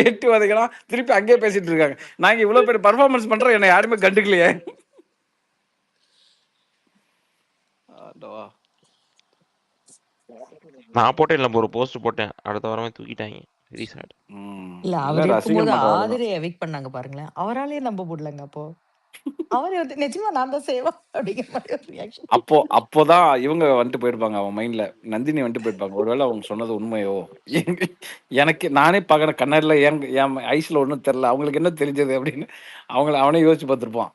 எட்டி உதைக்கலாம் திருப்பி அங்கேயே பேசிட்டு இருக்காங்க. நாங்க இவ்வளவு பேர் பர்ஃபார்மன்ஸ் பண்றோம், என்ன யாருமே கண்டுக்கலையே. நான் போட்டேன் இல்ல ஒரு போஸ்ட் போட்டேன், அடுத்த வாரமே தூக்கிட்டாங்க. Very sad. இல்ல அவர் இருக்கும்போது ஆதிரை எவிக் பண்ணாங்க பாருங்களேன். அவராலேயே நம்ப முடியலங்க. அப்போ அவரே வந்து நிஜமா நான் தான் சேவா அப்படிங்கிற மாதிரி ஒரு ரியாக்ஷன். அப்போதான் இவங்க வந்துட்டு போயிருப்பாங்க அவன் மைண்ட்ல. நந்தினி வந்துட்டு போயிருப்பாங்க. ஒருவேளை அவங்க சொன்னது உண்மையோ, எனக்கு நானே பார்க்குற கண்ணாடில என் ஐஸ்ல ஒன்றும் தெரியல, அவங்களுக்கு என்ன தெரிஞ்சது அப்படின்னு அவனே யோசிச்சு பார்த்துருப்பான்.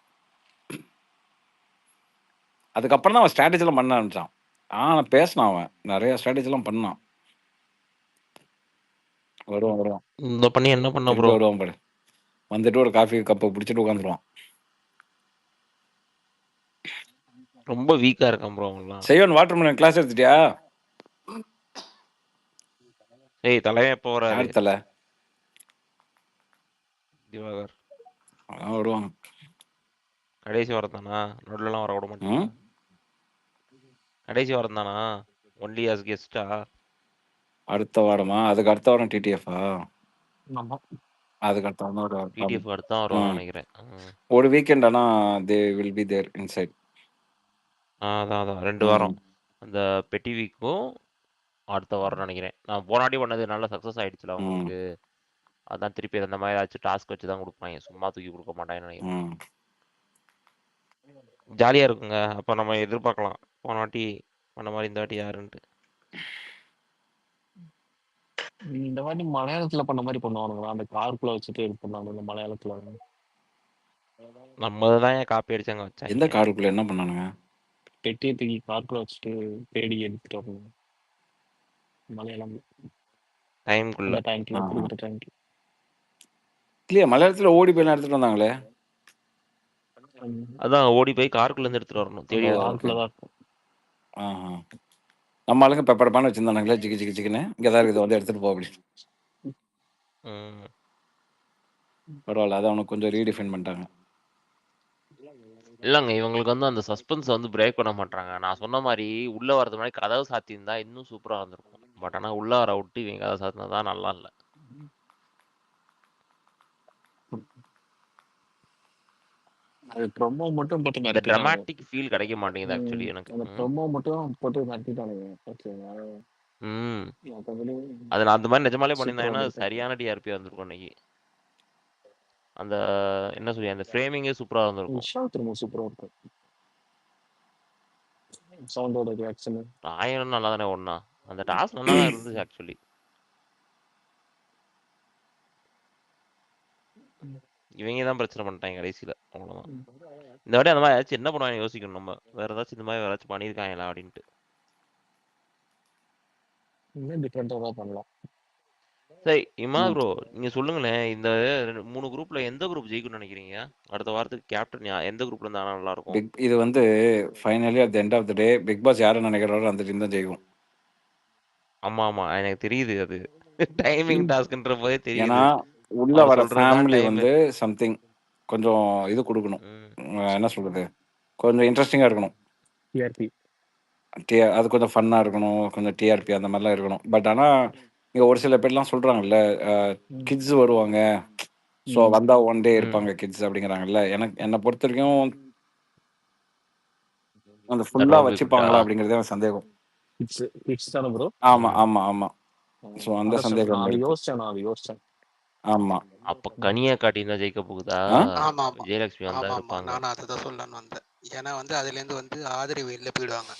அதுக்கப்புறம் தான் அவன் ஸ்ட்ராட்டஜிலாம் பண்ண ஆரம்பிச்சான். நான் பேசினான், அவன் நிறைய ஸ்ட்ராட்டஜிலாம் பண்ணான். வருவான் இந்த பண்ணி என்ன பண்ண ப்ரோ? வருவான் பாரு, வந்துட்டு ஒரு காஃபி கப்பை பிடிச்சிட்டு உட்காந்துருவான். ரொம்ப வீக்கா இருக்கான் ப்ரோ அவங்கலாம். செய்வன் வாட்டர்மெலன் கிளாஸ் எடுத்துட்டியா? ஏய் தலைவன் எப்போ வராரு? தலை திவாகர் வருவாங்க. கடைசி வாரம் தானா? நடுலலாம் வர விட மாட்டாங்க. கடைசி வாரம் தானா? ஒன்லி ஆஸ் கெஸ்டா? அடுத்த வாரமா? அதுக்கு அடுத்த வாரம் டிடிஎஃபா? அதுக்கு அடுத்த வாரம் டிடிஎஃப் அடுத்து தான் வருவாங்க நினைக்கிறேன். ஒரு வீக்கெண்ட். ஆனா they will be there inside. அதான் 2 வாரம். அந்த பெட்டி வீக்கும் அடுத்த வாரம் நினைக்கிறேன். நான் போனாடி பண்ணது நல்ல சக்ஸஸ் ஆயிடுச்சுல அவங்களுக்கு. அதான் திருப்பி அந்த மாதிரி ஏதாச்சும் டாஸ்க் வச்சு தான் கொடுப்பாங்க, சும்மா தூக்கி கொடுக்க மாட்டாங்கன்னு நினைக்கிறேன். ஜாலியா இருக்குங்க. அப்ப நம்ம எதிர்பார்க்கலாம் போன வாட்டி பண்ண மாதிரி இந்த வாட்டி யாருன்ட்டு. இந்த வாட்டி மலையாளத்துல பண்ண மாதிரி பண்ணுவானுங்களா? அந்த காருக்குள்ள வச்சுட்டு இது பண்ணாங்க இந்த மலையாளத்துல. நம்ம தான் காப்பி அடிச்சாங்க வச்சாங்க. எந்த காருக்குள்ள என்ன பண்ணானுங்க? பெட்டியை தூக்கி காருக்குள்ள வச்சுட்டு தேடி எடுத்துட்டு வரணும் மலையாளம் டைம்குள்ள. இல்லையா மலையாளத்துல ஓடி போய் எடுத்துட்டு வந்தாங்களே. அதான் ஓடி போய் காருக்குள்ள இருந்து எடுத்துட்டு வரணும். தேடி நம்ம ஆளுங்க பெப்பரப்பான வச்சிருந்தானுங்களே, சிக்கி சிக்கி சிக்கன்னு இங்கதான் இருக்குது வந்து எடுத்துட்டு போ அப்படி. பரவாயில்ல, அதை அவனுக்கு கொஞ்சம் ரீடிஃபைன் பண்ணிட்டாங்க. இல்லங்க இவங்களுக்கு வந்து அந்த சஸ்பென்ஸ் வந்து பிரேக் பண்ண மாட்டாங்க. நான் சொன்ன மாதிரி உள்ள வரது மாதிரி கதவு சாத்தி இருந்தா இன்னும் சூப்பரா இருந்திருக்கும். பட் ஆனா உள்ள வர விட்டு இவங்க கதவை சாத்தினதான் நல்லா இல்ல. அது ப்ரோமோ மட்டும் போட்டு இந்த டிராமாட்டிக் ஃபீல் கிடைக்க மாட்டேங்குது ஆக்சுவலி எனக்கு. அந்த ப்ரோமோ மட்டும் போட்டு நடத்திட்டானுங்க. அது நான் அந்த மாதிரி நிஜமாலே பண்ணியிருந்தாங்கன்னா சரியான டிஆர்பி வந்திருக்கும் இன்னைக்கு. அந்த என்ன சொல்லி அந்த ஃப்ரேமிங்கே சூப்பரா இருந்திருக்கும். திரும்ப சூப்பரா இருக்கும். சவுண்டோட ரியாக்ஷன் ஆயிரம் நல்லா தானே ஒண்ணா. அந்த டாஸ்க் நல்லா தான் இருந்துச்சு ஆக்சுவலி. இவங்க தான் பிரச்சனை பண்ணிட்டாங்க கடைசியில, அவ்வளவுதான். இந்த வாட்டி அந்த மாதிரி ஏதாச்சும் என்ன பண்ணுவாங்க யோசிக்கணும் நம்ம. வேற ஏதாச்சும் இந்த மாதிரி ஏதாச்சும் பண்ணியிருக்காங்களா அப்படின்ட்டு. இன்னும் டிஃபரெண்டா பண்ணலாம். சரி இமா ப்ரோ நீங்க சொல்லுங்களேன், இந்த 3 குரூப்ல எந்த குரூப் ஜெயிக்கும்னு நினைக்கிறீங்க? அடுத்த வாரத்துக்கு கேப்டன் எந்த குரூப்ல இருந்தா நல்லா இருக்கும்? இது வந்து finally at the end of the day Bigg Boss யாரை நினைக்கிறாரோ அந்த டீம் தான் ஜெயிக்கும். ஆமா ஆமா எனக்கு தெரியுது. அது டைமிங் டாஸ்க்ன்ற போதே தெரியுது. ஏன்னா உள்ள வர ஃபேமிலி வந்து சம்திங் கொஞ்சம் இது கொடுக்கணும். என்ன சொல்றது, கொஞ்சம் இன்ட்ரெஸ்டிங்கா இருக்கணும். டிஆர்பி அது கொஞ்சம் ஃபன்னா இருக்கணும், கொஞ்சம் டிஆர்பி அந்த மாதிரிலாம் இருக்கணும். பட் ஆனால் இங்க ஒரு சில பேர்லாம் சொல்றாங்கல்ல, கிட்ஸ் வருவாங்க. ஸோ வந்தா ஒன் டே இருப்பாங்க கிட்ஸ் அப்படிங்கிறாங்கல்ல. என்னை பொறுத்த வரைக்கும் அந்த That ஃபுல்லா won't be good. வச்சுப்பாங்களா அப்படிங்கிறதே எனக்கு சந்தேகம். கிட்ஸ் தானே ப்ரோ. ஆமா ஆமா ஆமா. ஸோ அந்த நான் சந்தேகம் அதை இருக்கு. யோசிச்சேன். ஆமா. அப்ப கனியா காட்டினா ஜெயிக்க போகுதா? ஆ? ஆமா ஆமா விஜயலட்சுமி வந்தா ஆமா ஆமா இருப்பாங்க. நானும் அதுதான் சொல்லலான்னு வந்தேன். ஏன்னா வந்து அதுல இருந்து வந்து ஆதரவு வெளில போயிடுவாங்க.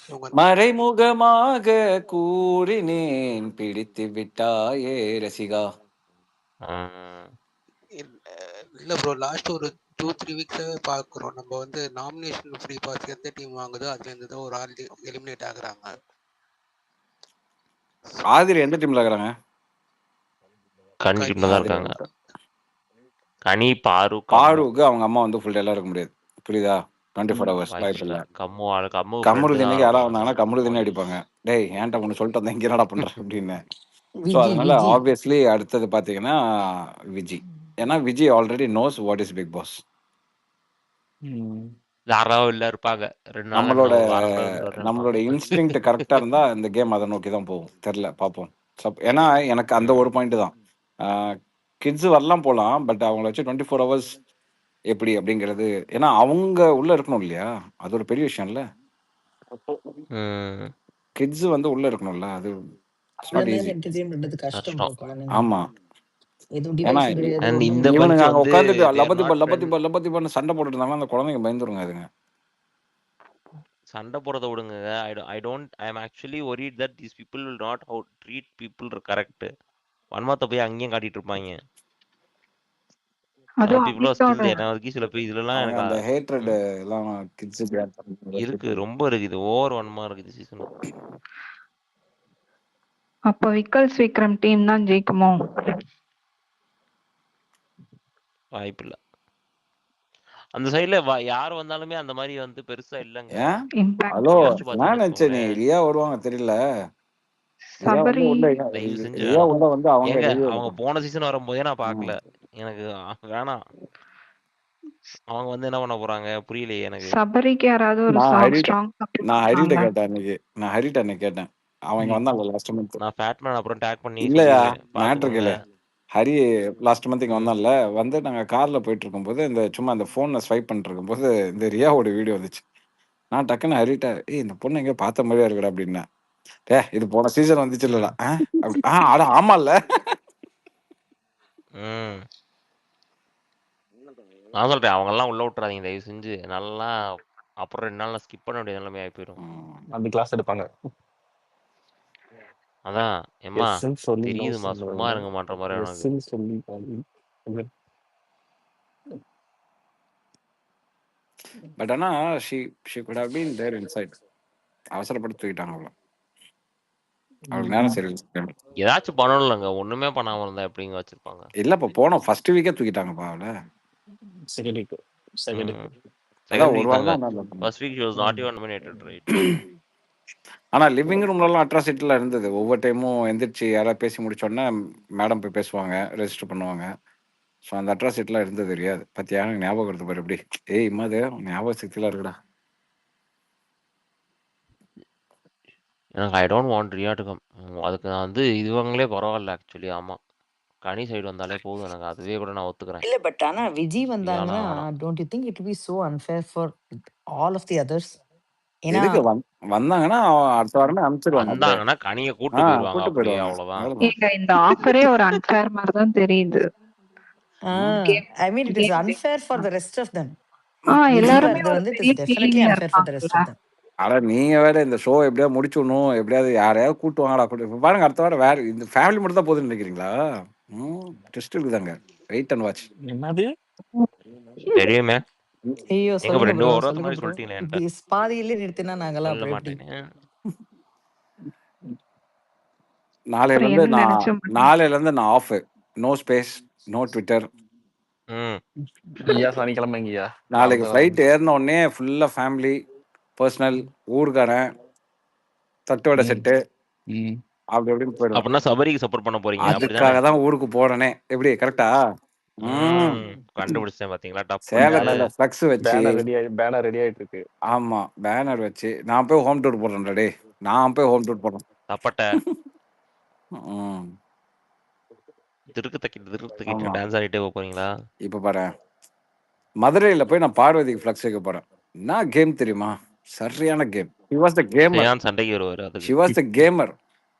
இவங்க வந்து மறைமுகமாக கூறினேன் பிடித்து விட்டாயே ரசிகா. இல்ல ப்ரோ, லாஸ்ட் ஒரு 2-3 வீக்ஸாவே பாக்குறோம். நம்ம வந்து நாமினேஷன் ஃப்ரீ பாஸ் எந்த டீம் வாங்குதோ அதுல இருந்து தான் ஒரு ஆள் எலிமினேட் ஆகுறாங்க. ஆதிரி எந்த டீம்ல இருக்கிறாங்க? கனி டீம்ல தான் ஆதிரி இருக்காங்க. வந்து கனி, பாரு, கம்மு. பாருக்கு அவங்க அம்மா வந்து ஃபுல் டேலாம் இருக்க முடியாது. புரியுதா? 24 ஹவர்ஸ் வாய்ப்பு இல்ல. கம்மு கம்மு கமருதீன் இன்னைக்கு யாராவது வந்தாங்கன்னா கமருதீனே அடிப்பாங்க. டேய் ஏன்டா ஒன்று சொல்லிட்டு வந்தேன் இங்கே என்னடா பண்ற அப்படின்னு. ஸோ விஜி அதனால விஜி ஆப்வியஸ்லி அடுத்தது பார்த்தீங்கன்னா விஜி. ஏன்னா Viji already knows what is Bigg Boss. யாராவது இல்ல இருப்பாங்க 2 நாள் நம்மளோட ஒரு வாரம் கூட இருப்பாங்க. நம்மளோட இன்ஸ்டிங்க்ட் கரெக்டா இருந்தா இந்த கேம் அதை நோக்கி தான் போகும். தெரியல பார்ப்போம். ஏன்னா எனக்கு அந்த ஒரு பாயிண்ட் தான். கிட்ஸ் வரலாம் போகலாம், பட் அவங்கள வச்சு 24 ஹவர்ஸ் எப்படி அப்படிங்கிறது. ஏன்னா அவங்க உள்ள இருக்கணும் இல்லையா? அது ஒரு பெரிய விஷயம் இல்ல. கிட்ஸ் வந்து உள்ள இருக்கணும்ல. அது அவ்வளவு நேரம் என்டர்டெயின் பண்றது கஷ்டம் bro, குழந்தைங்க. ஆமா. எதுவும் ஏன்னா டிவைஸும் கிடையாது, and ஒண்ணும் இந்த கிடையாது. இவனுங்க bunch அங்க வந்து உட்காந்துட்டு they are லபத்திப்பா not லபத்திப்பா லபத்திப்பான்னு சண்டை போட்டுட்டு இருந்தாங்கன்னா அந்த குழந்தைங்க பயந்துருங்க. அதுங்க சண்டை போறத விடுங்க. I am actually worried that these people will not how treat people correct. வன்மத்தை போய் அங்கேயும் காட்டிட்டு இருப்பாங்க. Some அதுவும் people are still அவங்களோட there. நான் அதுக்கு சில பேர் இதுலலாம் அவங்க அந்த எனக்கு ஹேட்ரட் எல்லாம் கிட்ஸுக்கு இருக்கு, ரொம்ப இருக்குது, ஓவர் வன்மமா இருக்குது சீசன். அப்போ விக்கல்ஸ் விக்ரம் டீம் தான் ஜெயிக்குமோ? வாய்ப்பு இல்ல. அந்த சைடுல யார் வந்தாலுமே அந்த மாதிரி வந்து பெருசா இல்லங்க. ஹலோ யோசிச்சு நான் பாத்தீங்கன்னு நினைச்சேன் நீ வச்சுக்கோங்களேன். ரியா வருவாங்க தெரியல. சபரி தயவு செஞ்சு ரியா உள்ள வந்து அவங்க ஏங்க review அவங்க எடுப்பாங்க. போன சீசன் வரும்போதே நான் பார்க்கல. எனக்கு வேணாம். அவங்க வந்து என்ன பண்ண போறாங்க புரியலையே எனக்கு. சபரிக்கு யாராவது ஒரு ஸ்ட்ராங் நான் ஹரிட்ட கேட்டேன் அன்னைக்கு. நான் ஹரிட்ட அன்னைக்கு கேட்டேன். அவங்க வந்தாங்க லாஸ்ட் மந்த். நான் ஃபேட்மேன் அப்புறம் டேக் பண்ணி இல்லையா சொல்லிடுறேன். மேட்ரு கேளு. பாத்துக்கோங்க. ஹரி லாஸ்ட் மந்த் இங்கே வந்தான்ல, வந்து நாங்கள் காரில் போயிட்டு இருக்கும்போது இந்த சும்மா அந்த ஃபோனை ஸ்வைப் பண்ணிட்டு இருக்கும்போது இந்த ரியாவோட வீடியோ வந்துச்சு. நான் டக்குன்னு ஹரிட்ட இந்த பொண்ணு எங்கேயோ பார்த்த மாதிரியா இருக்குடா அப்படின்னேன். இது போன சீசன் வந்துச்சு இல்லடா. அட ஆமால்ல. நான் சொல்றேன் அவங்க எல்லாம் உள்ள விட்டுறாதீங்க தயவு செஞ்சு. நல்லா அப்புறம் 2 நாள் ஸ்கிப் பண்ண வேண்டிய நிலைமை ஆகி போயிடும். அந்த கிளாஸ் எடுப்பாங்க. அதான் எம்மா தெரியுதுமா சும்மா இருங்க மாட்ட மாதிரி எனக்கு. பட் ஆனா she could have been there inside. அவசரப்பட்டு தூக்கிட்டாங்க அவள. அவளுக்கு நேரம் சரியில்லை. ஏதாச்சும் பண்ணணும்லங்க, ஒண்ணுமே பண்ணாம இருந்தா எப்படிங்க வச்சிருப்பாங்க? இல்ல இப்ப போனோம் ஃபர்ஸ்ட் வீக்கே தூக்கிட்டாங்கப்பா அவள. செகண்ட் வீக் ஒரு வாரம் தான். First week she was not even nominated, right? ஆனா லிவிங் ரூம்லலாம் அட்ராசிட்டிலாம் இருந்தது. ஒவ்வொரு டைமும் எந்திரிச்சு யாராவது பேசி முடிச்ச உடனே மேடம் போய் பேசுவாங்க, ரெஜிஸ்டர் பண்ணுவாங்க. ஸோ அந்த அட்ராசிட்டிலாம் இருந்தது தெரியாது. பத்தியா எனக்கு ஞாபகம் இருக்கு பாரு எப்படி. இம்மாது ஞாபக சக்திலாம் இருக்குடா. எனக்கு I don't want Riya to come. அதுக்கு நான் வந்து இதுவங்களே பரவாயில்ல ஆக்சுவலி. ஆமா கனி சைடு வந்தாலே போதும் எனக்கு, அதுவே கூட நான் ஒத்துக்கிறேன். இல்ல பட் ஆனா விஜி வந்தாங்கன்னா don't you think it will be so unfair for all of the others? ஏன்னா எதுக்கு வந்தாங்கன்னா அடுத்த வாரமே அனுப்பிச்சிடுவாங்க. வந்தாங்கன்னா கனியை கூட்டு போயிடுவாங்க அப்படியே, அவ்வளவுதான். ஏங்க இந்த ஆஃபரே ஒரு அன்ஃபேர் மாதிரி தான் தெரியுது. I mean it is unfair for the rest of them. எல்லாரும் வந்து it is definitely unfair for the rest of them. ஆனா நீங்க வேற இந்த ஷோ எப்படியாவது முடிச்சுடணும், எப்படியாவது யாரையாவது கூட்டு வாங்கடா கூட்டு பாருங்க. அடுத்த வாரம் வேற இந்த ஃபேமிலி மட்டும் தான் போகுதுன்னு நினைக்கிறீங்களா? ட்விஸ்ட் இருக்குதாங்க. Wait and watch. என்னது தெரியுமே. ஐயோ எங்க சொல்லுங்க ரெண்டு bro, ஒரு சொல்லுங்க மாதிரி bro. சொல்லிட்டீங்களே இப்படி பாதியிலே நிறுத்தினா நாங்கெல்லாம் சொல்ல அப்புறம் எப்படி? மாட்டேன்னு. நாளையில இருந்து நான் off. No space, no Twitter. சனிக்கிழமைங்கய்யா நாளைக்கு ஃப்ளைட் ஏறின உடனே ஃபுல்லா ஃபேமிலி, பர்சனல், ஊர்காரன், தட்டோட செட்டு அப்படி எப்படின்னு போயிடும். அப்படின்னா சபரிக்கு சப்போர்ட் பண்ண போறீங்க? அதுக்காக தான் ஊருக்கு போறேனே. எப்படி கரெக்டா? கண்டுபிடிச்சேன் பாத்தீங்களா? சேலத்துல ஃப்ளக்ஸ் வச்சு பேனர் ரெடி ஆயிட்டு இருக்கு. ஆமா பேனர் வச்சு நான் போய் ஹோம் டூர் போடுறேன். டே நான் போய் ஹோம் டூர் போடுறேன். தப்பட்ட ம். திருக்கு தக்கிட்டு ஆமா. டான்ஸ் ஆடிட்டே போறீங்களா? இப்ப பாரேன். மதுரையில போய் நான் பார்வதிக்கு ஃப்ளக்ஸ் வைக்க போறேன். என்ன கேம் தெரியுமா? சரியான game. He was the gamer. Shayan சண்டைக்கு வருவாரு She அதுக்கு. was the gamer.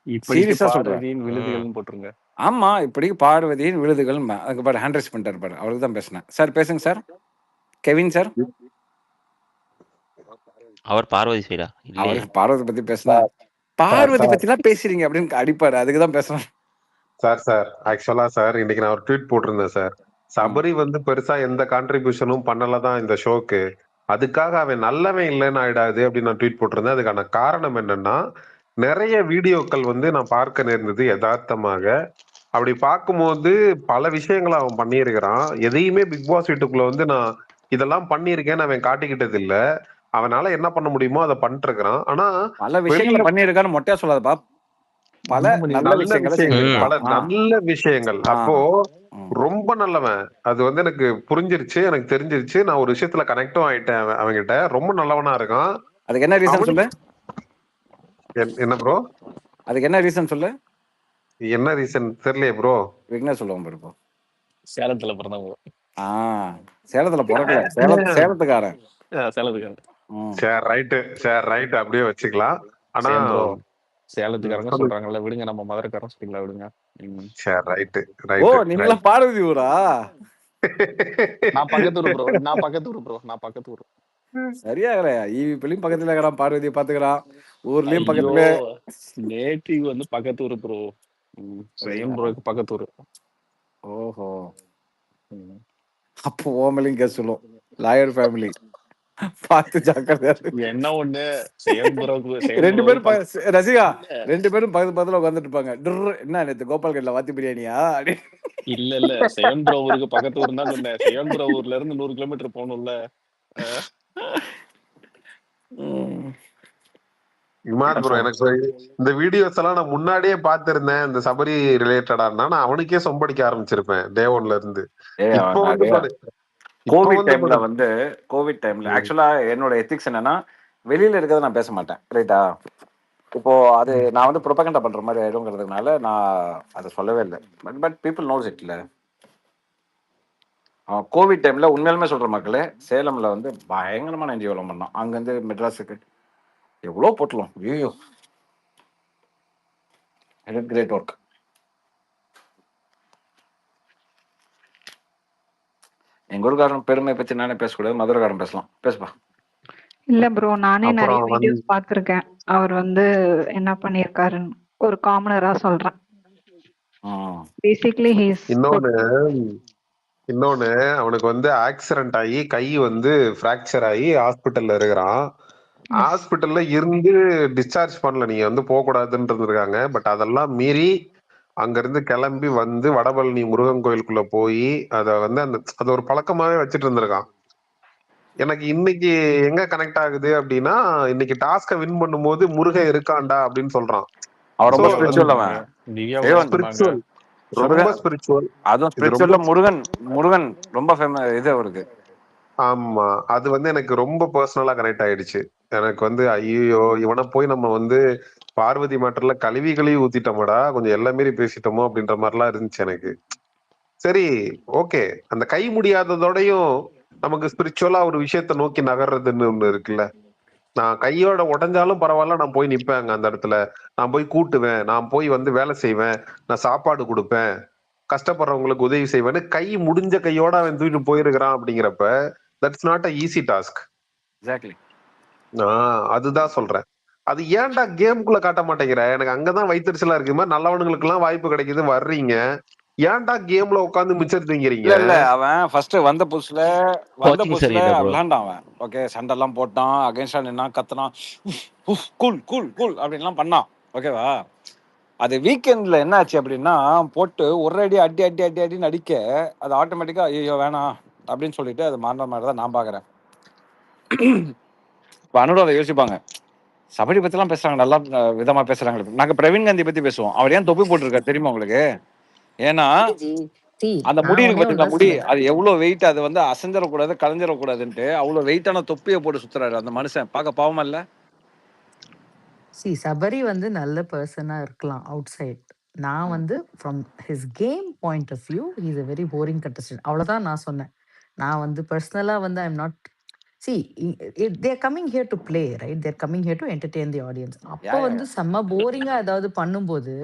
இப்படிக்கு சீரியஸா சொல்றேன். பார்வதியின் ம். விழுதுகள்னு போட்டுருங்க. ஆமா. இப்படிக்கு பார்வதியின் விழுதுகள் அதுக்கு பாரு ஹேண்ட் ரைஸ் பண்ணிட்டாரு பாரு. அவருக்கு தான் பேசினேன். சார் பேசுங்க சார். Kevin sir. அவர் பார்வதி சைடா? இல்லையே. அவருக்கு பார்வதி பத்தி பேசினா பார்வதி பத்திலாம் பேசுறீங்க அப்படின்னு அடிப்பாரு. அதுக்கு தான் பேசுறேன். சார் ஆக்சுவலா சார் இன்னைக்கு நான் ஒரு ட்வீட் போட்டிருந்தேன் சார். சபரி வந்து பெருசா எந்த கான்ட்ரிபியூஷனும் பண்ணலதான் இந்த ஷோக்கு. அதுக்காக அவன் நல்லவன் இல்லைன்னு ஆயிடாது அப்படின்னு நான் ட்வீட் போட்டிருந்தேன். அதுக்கான காரணம் என்னன்னா, நிறைய வீடியோக்கள் வந்து நான் பார்க்க நேர்ந்தது யதார்த்தமாக. அப்படி பார்க்கும்போது பல விஷயங்களை அவன் பண்ணியிருக்கிறான். எதையுமே பிக் பாஸ் வீட்டுக்குள்ள வந்து நான் இதெல்லாம் பண்ணியிருக்கேன்னு அவன் காட்டிக்கிட்டது இல்ல. அவனால என்ன பண்ண முடியுமோ அதை பண்ணிட்டு இருக்கிறான். ஆனா பல விஷயங்களை பண்ணியிருக்கான்னு மொட்டையா சொல்லாதப்பா. பல நல்ல விஷயங்கள் பல நல்ல விஷயங்கள். அப்போ ரொம்ப நல்லவன். அது வந்து எனக்கு புரிஞ்சிருச்சு, எனக்கு தெரிஞ்சிருச்சு. நான் ஒரு விஷயத்துல கனெக்டும் ஆயிட்டேன் அவன்கிட்ட. ரொம்ப நல்லவனா இருக்கான். அதுக்கு என்ன ரீசன் சொல்லு? என்ன ப்ரோ? அதுக்கு என்ன ரீசன் சொல்லு? என்ன ரீசன் தெரியலையே ப்ரோ. விக்னேஷ் சொல்லுவோம் ப்ரோ. சேலத்துல பிறந்தவங்க. சேலத்துல பிறக்கல, சேலத்துக்காரன். சேலத்துக்காரன். சரி ரைட் அப்படியே வச்சுக்கலாம். ஆனா சேலத்துக்காரங்க சொல்றாங்கல்ல, விடுங்க நம்ம மதுரைக்காரன் சொல்லிங்களா, விடுங்க. சரி ரைட். ஓ நீங்களா பார்வதி ஊரா? நான் பக்கத்து ஊர். சரியா ஈவி பிள்ளையும் பக்கத்துல இருக்கிறான், பார்வதியை பாத்துக்கிறான், ஊர்லயும் பக்கத்துல. நேட்டிவ் வந்து பக்கத்து ஊர் ப்ரோ. ப்ரோக்கு பக்கத்து ஊர். ஓஹோ. அப்போ ஓமலையும் கேஸ் சொல்லும். லாயர் ஃபேமிலி பார்த்து ஜாக்கிரதையா. என்ன ஒண்ணு ரெண்டு பேரும் ரசிகா 2 பேரும் பக்கத்துல உட்காந்துட்டு இருப்பாங்க. என்ன நேத்து கோபால் கட்ல வாத்தி பிரியாணியா? இல்ல சேம் ப்ரோ ஊருக்கு பக்கத்து ஊர் தான் சொன்னேன். சேம் ப்ரோ ஊர்ல இருந்து 100 கிலோமீட்டர் போகணும்ல. இமாத் ப்ரோ, எனக்கு இந்த வீடியோஸ் எல்லாம் நான் முன்னாடியே பாத்திருந்தேன். இந்த சபரி ரிலேட்டடா நான் அவனுக்கே சொம்படிக்க ஆரம்பிச்சிருப்பேன் டே 1ல இருந்து. இப்போ வந்து கோவிட் டைம்ல ஆக்சுவலா என்னோட எத்திக்ஸ் என்னன்னா, வெளியில இருக்கிறத நான் பேச மாட்டேன், ரைட்டா? இப்போ அது நான் வந்து ப்ரொபகண்டா பண்ற மாதிரி ஆயிடுங்கிறதுனால நான் அதை சொல்லவே இல்லை. But people knows it. இல்ல கோவிட் டைம்ல உண்மையாலுமே சொல்ற மக்களே, சேலம்ல வந்து பயங்கரமான என்ஜிஓ பண்ணோம். அங்கிருந்து மெட்ராஸுக்கு எவ்வளோ போட்டலாம். ஐயோ, கிரேட் ஒர்க். எங்க ஊருக்காரன் பெருமை பத்தி நானே பேசக்கூடாது, மதுரைக்காரன் பேசலாம். பேசுப்பா. இல்ல ப்ரோ, நானே நிறைய வீடியோஸ் பாத்திருக்கேன். அவர் வந்து என்ன பண்ணிருக்காருன்னு ஒரு காமனரா சொல்றேன். பேசிக்கலி இன்னொன்னு அவனுக்கு வந்து ஆக்சிடென்ட் ஆகி கை வந்து பிராக்சர் ஆகி ஹாஸ்பிட்டல்ல இருக்கிறான். ஹாஸ்பிட்டல்ல இருந்து டிஸ்சார்ஜ் பண்ணல, நீங்க வந்து போக கூடாதுன்றது இருக்காங்க. பட் அதெல்லாம் மீறி அங்க இருந்து கிளம்பி வந்து வடபழனி முருகன் கோயிலுக்குள்ள போய் அத வந்து அது ஒரு பழக்கமாவே வச்சுட்டு இருந்திருக்கான். எனக்கு இன்னைக்கு எங்க கனெக்ட் ஆகுது அப்படின்னா, இன்னைக்கு டாஸ்க வின் பண்ணும்போது முருகன் இருக்காண்டா அப்படின்னு சொல்றான். ரொம்ப ஸ்பிரிச்சுவல். அதுவும் ஸ்பிரிச்சுவல்ல முருகன் ரொம்ப ஃபேமஸ் இது அவருக்கு. ஆமா, அது வந்து எனக்கு ரொம்ப பர்சனலா கனெக்ட் ஆயிடுச்சு. எனக்கு வந்து ஐயோ, இவனை போய் நம்ம வந்து பார்வதி மேட்டர்ல கழுவி ஊத்திட்டோமடா, கொஞ்சம் எல்லா மாரி பேசிட்டோமோ அப்படின்ற மாதிரிலாம் இருந்துச்சு எனக்கு. சரி ஓகே, அந்த கை முடியாததோடையும் நமக்கு ஸ்பிரிச்சுவலா ஒரு விஷயத்த நோக்கி நகர்றதுன்னு ஒண்ணு இருக்குல்ல. நான் கையோட உடைஞ்சாலும் பரவாயில்ல, நான் போய் நிப்பேங்க அந்த இடத்துல. நான் போய் கூட்டுவேன், நான் போய் வந்து வேலை செய்வேன், நான் சாப்பாடு கொடுப்பேன், கஷ்டப்படுறவங்களுக்கு உதவி செய்வேன்னு கை முடிஞ்ச கையோட அவன் தூக்கிட்டு போயிருக்கிறான். அப்படிங்கிறப்ப that's not a easy task. Exactly. அதுதான் சொல்றேன். அது ஏன்டா கேமுக்குள்ள காட்ட மாட்டேங்கிற? எனக்கு அங்கதான் வைத்தறிச்சலா இருக்கு. மாதிரி நல்லவனுங்களுக்கு எல்லாம் வாய்ப்பு கிடைக்குது, வர்றீங்க, ஏன்டா கேம்ல உட்காந்து மிச்சர் திங்கிறீங்க? இல்ல அவன் ஃபர்ஸ்ட் வந்த புதுசுல விளையாண்டான் அவன். ஓகே, சண்டை எல்லாம் போட்டான், அகைன்ஸ்டா நின்னா, கத்துனான், கூல் கூல் கூல் அப்படின்லாம் பண்ணான். ஓகேவா? அது வீக்கெண்ட்ல என்ன ஆச்சு அப்படின்னா, போட்டு ஒரு அடி அடி அடி அடி அடின்னு அடிக்க அது ஆட்டோமேட்டிக்கா ஐயோ வேணாம் அப்படின்னு சொல்லிட்டு அது மாறின மாதிரி தான் நான் பாக்குறேன். இப்போ அனுராதை யோசிப்பாங்க, சபரி பத்தி எல்லாம் பேசுறாங்க, நல்லா விதமா பேசுறாங்க. நாங்க பிரவீன் காந்தி பத்தி பேசுவோம். அவர் ஏன் தொப்பி போட்டுருக்காரு தெரியுமா உங்களுக்கு? ஏன்னா அந்த முடி இருக்கு பாத்தீங்களா, முடி அது எவ்வளவு வெயிட், அது வந்து அசைஞ்சிடக்கூடாது, கலைஞ்சிடக்கூடாதுன்ட்டு அவ்வளவு வெயிட்டான தொப்பியை போட்டு சுத்துறாரு அந்த மனுஷன். பார்க்க பாவமா இல்ல? சபரி வந்து நல்ல பர்சனா இருக்கலாம் அவுட் சைட். நான் வந்து from his game point of view is a very boring contestant. அவ்வளோதான் நான் சொன்னேன். நான் வந்து பர்சனலா வந்து I am not see they're coming here to play, right? They're coming here to entertain the audience. அப்போ வந்து செம்ம போரிங்கா ஏதாவது பண்ணும்போது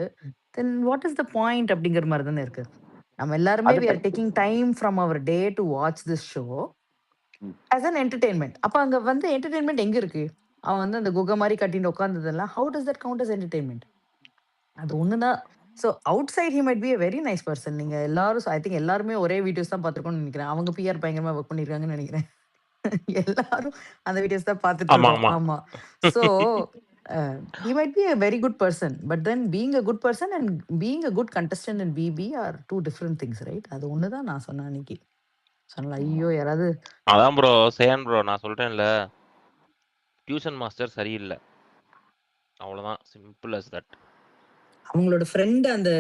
then what is the point அப்படிங்கிற மாதிரி தானே இருக்கு. நம்ம எல்லாருமே we are taking time from our day to watch this show as an entertainment. அப்ப அங்க வந்து என்டர்டெயின்மெண்ட் எங்க இருக்கு? அவன் வந்து அந்த குகை மாதிரி கட்டிட்டு உட்கார்ந்ததெல்லாம் how does that count as entertainment? அது ஒண்ணுதான். So outside he might be a very nice person. நீங்க எல்லாரும் ஐ திங்க் எல்லாருமே ஒரே வீடியோஸ் தான் பார்த்துருக்கோம்னு நினைக்கிறேன். அவங்க பிஆர் பயங்கரமா ஒர்க் பண்ணிருக்காங்கன்னு நினைக்கிறேன். எல்லாரும் அந்த வீடியோஸ் தான் பார்த்துட்டு ஆமா இருக்கோம். ஆமா ஆமா. So he might be a very good person, but then being a good person and being a good contestant in BB are two different things, right? அது ஒண்ணுதான் நான் சொன்னேன் அன்னைக்கு. சொன்னல ஐயோ யாராவது அதான் ப்ரோ சேன் ப்ரோ நான் சொல்றேன்ல டியூஷன் மாஸ்டர் சரியில்லை அவ்வளவுதான் சிம்பிள் as தட். அவங்களோட ஃப்ரெண்ட் அந்த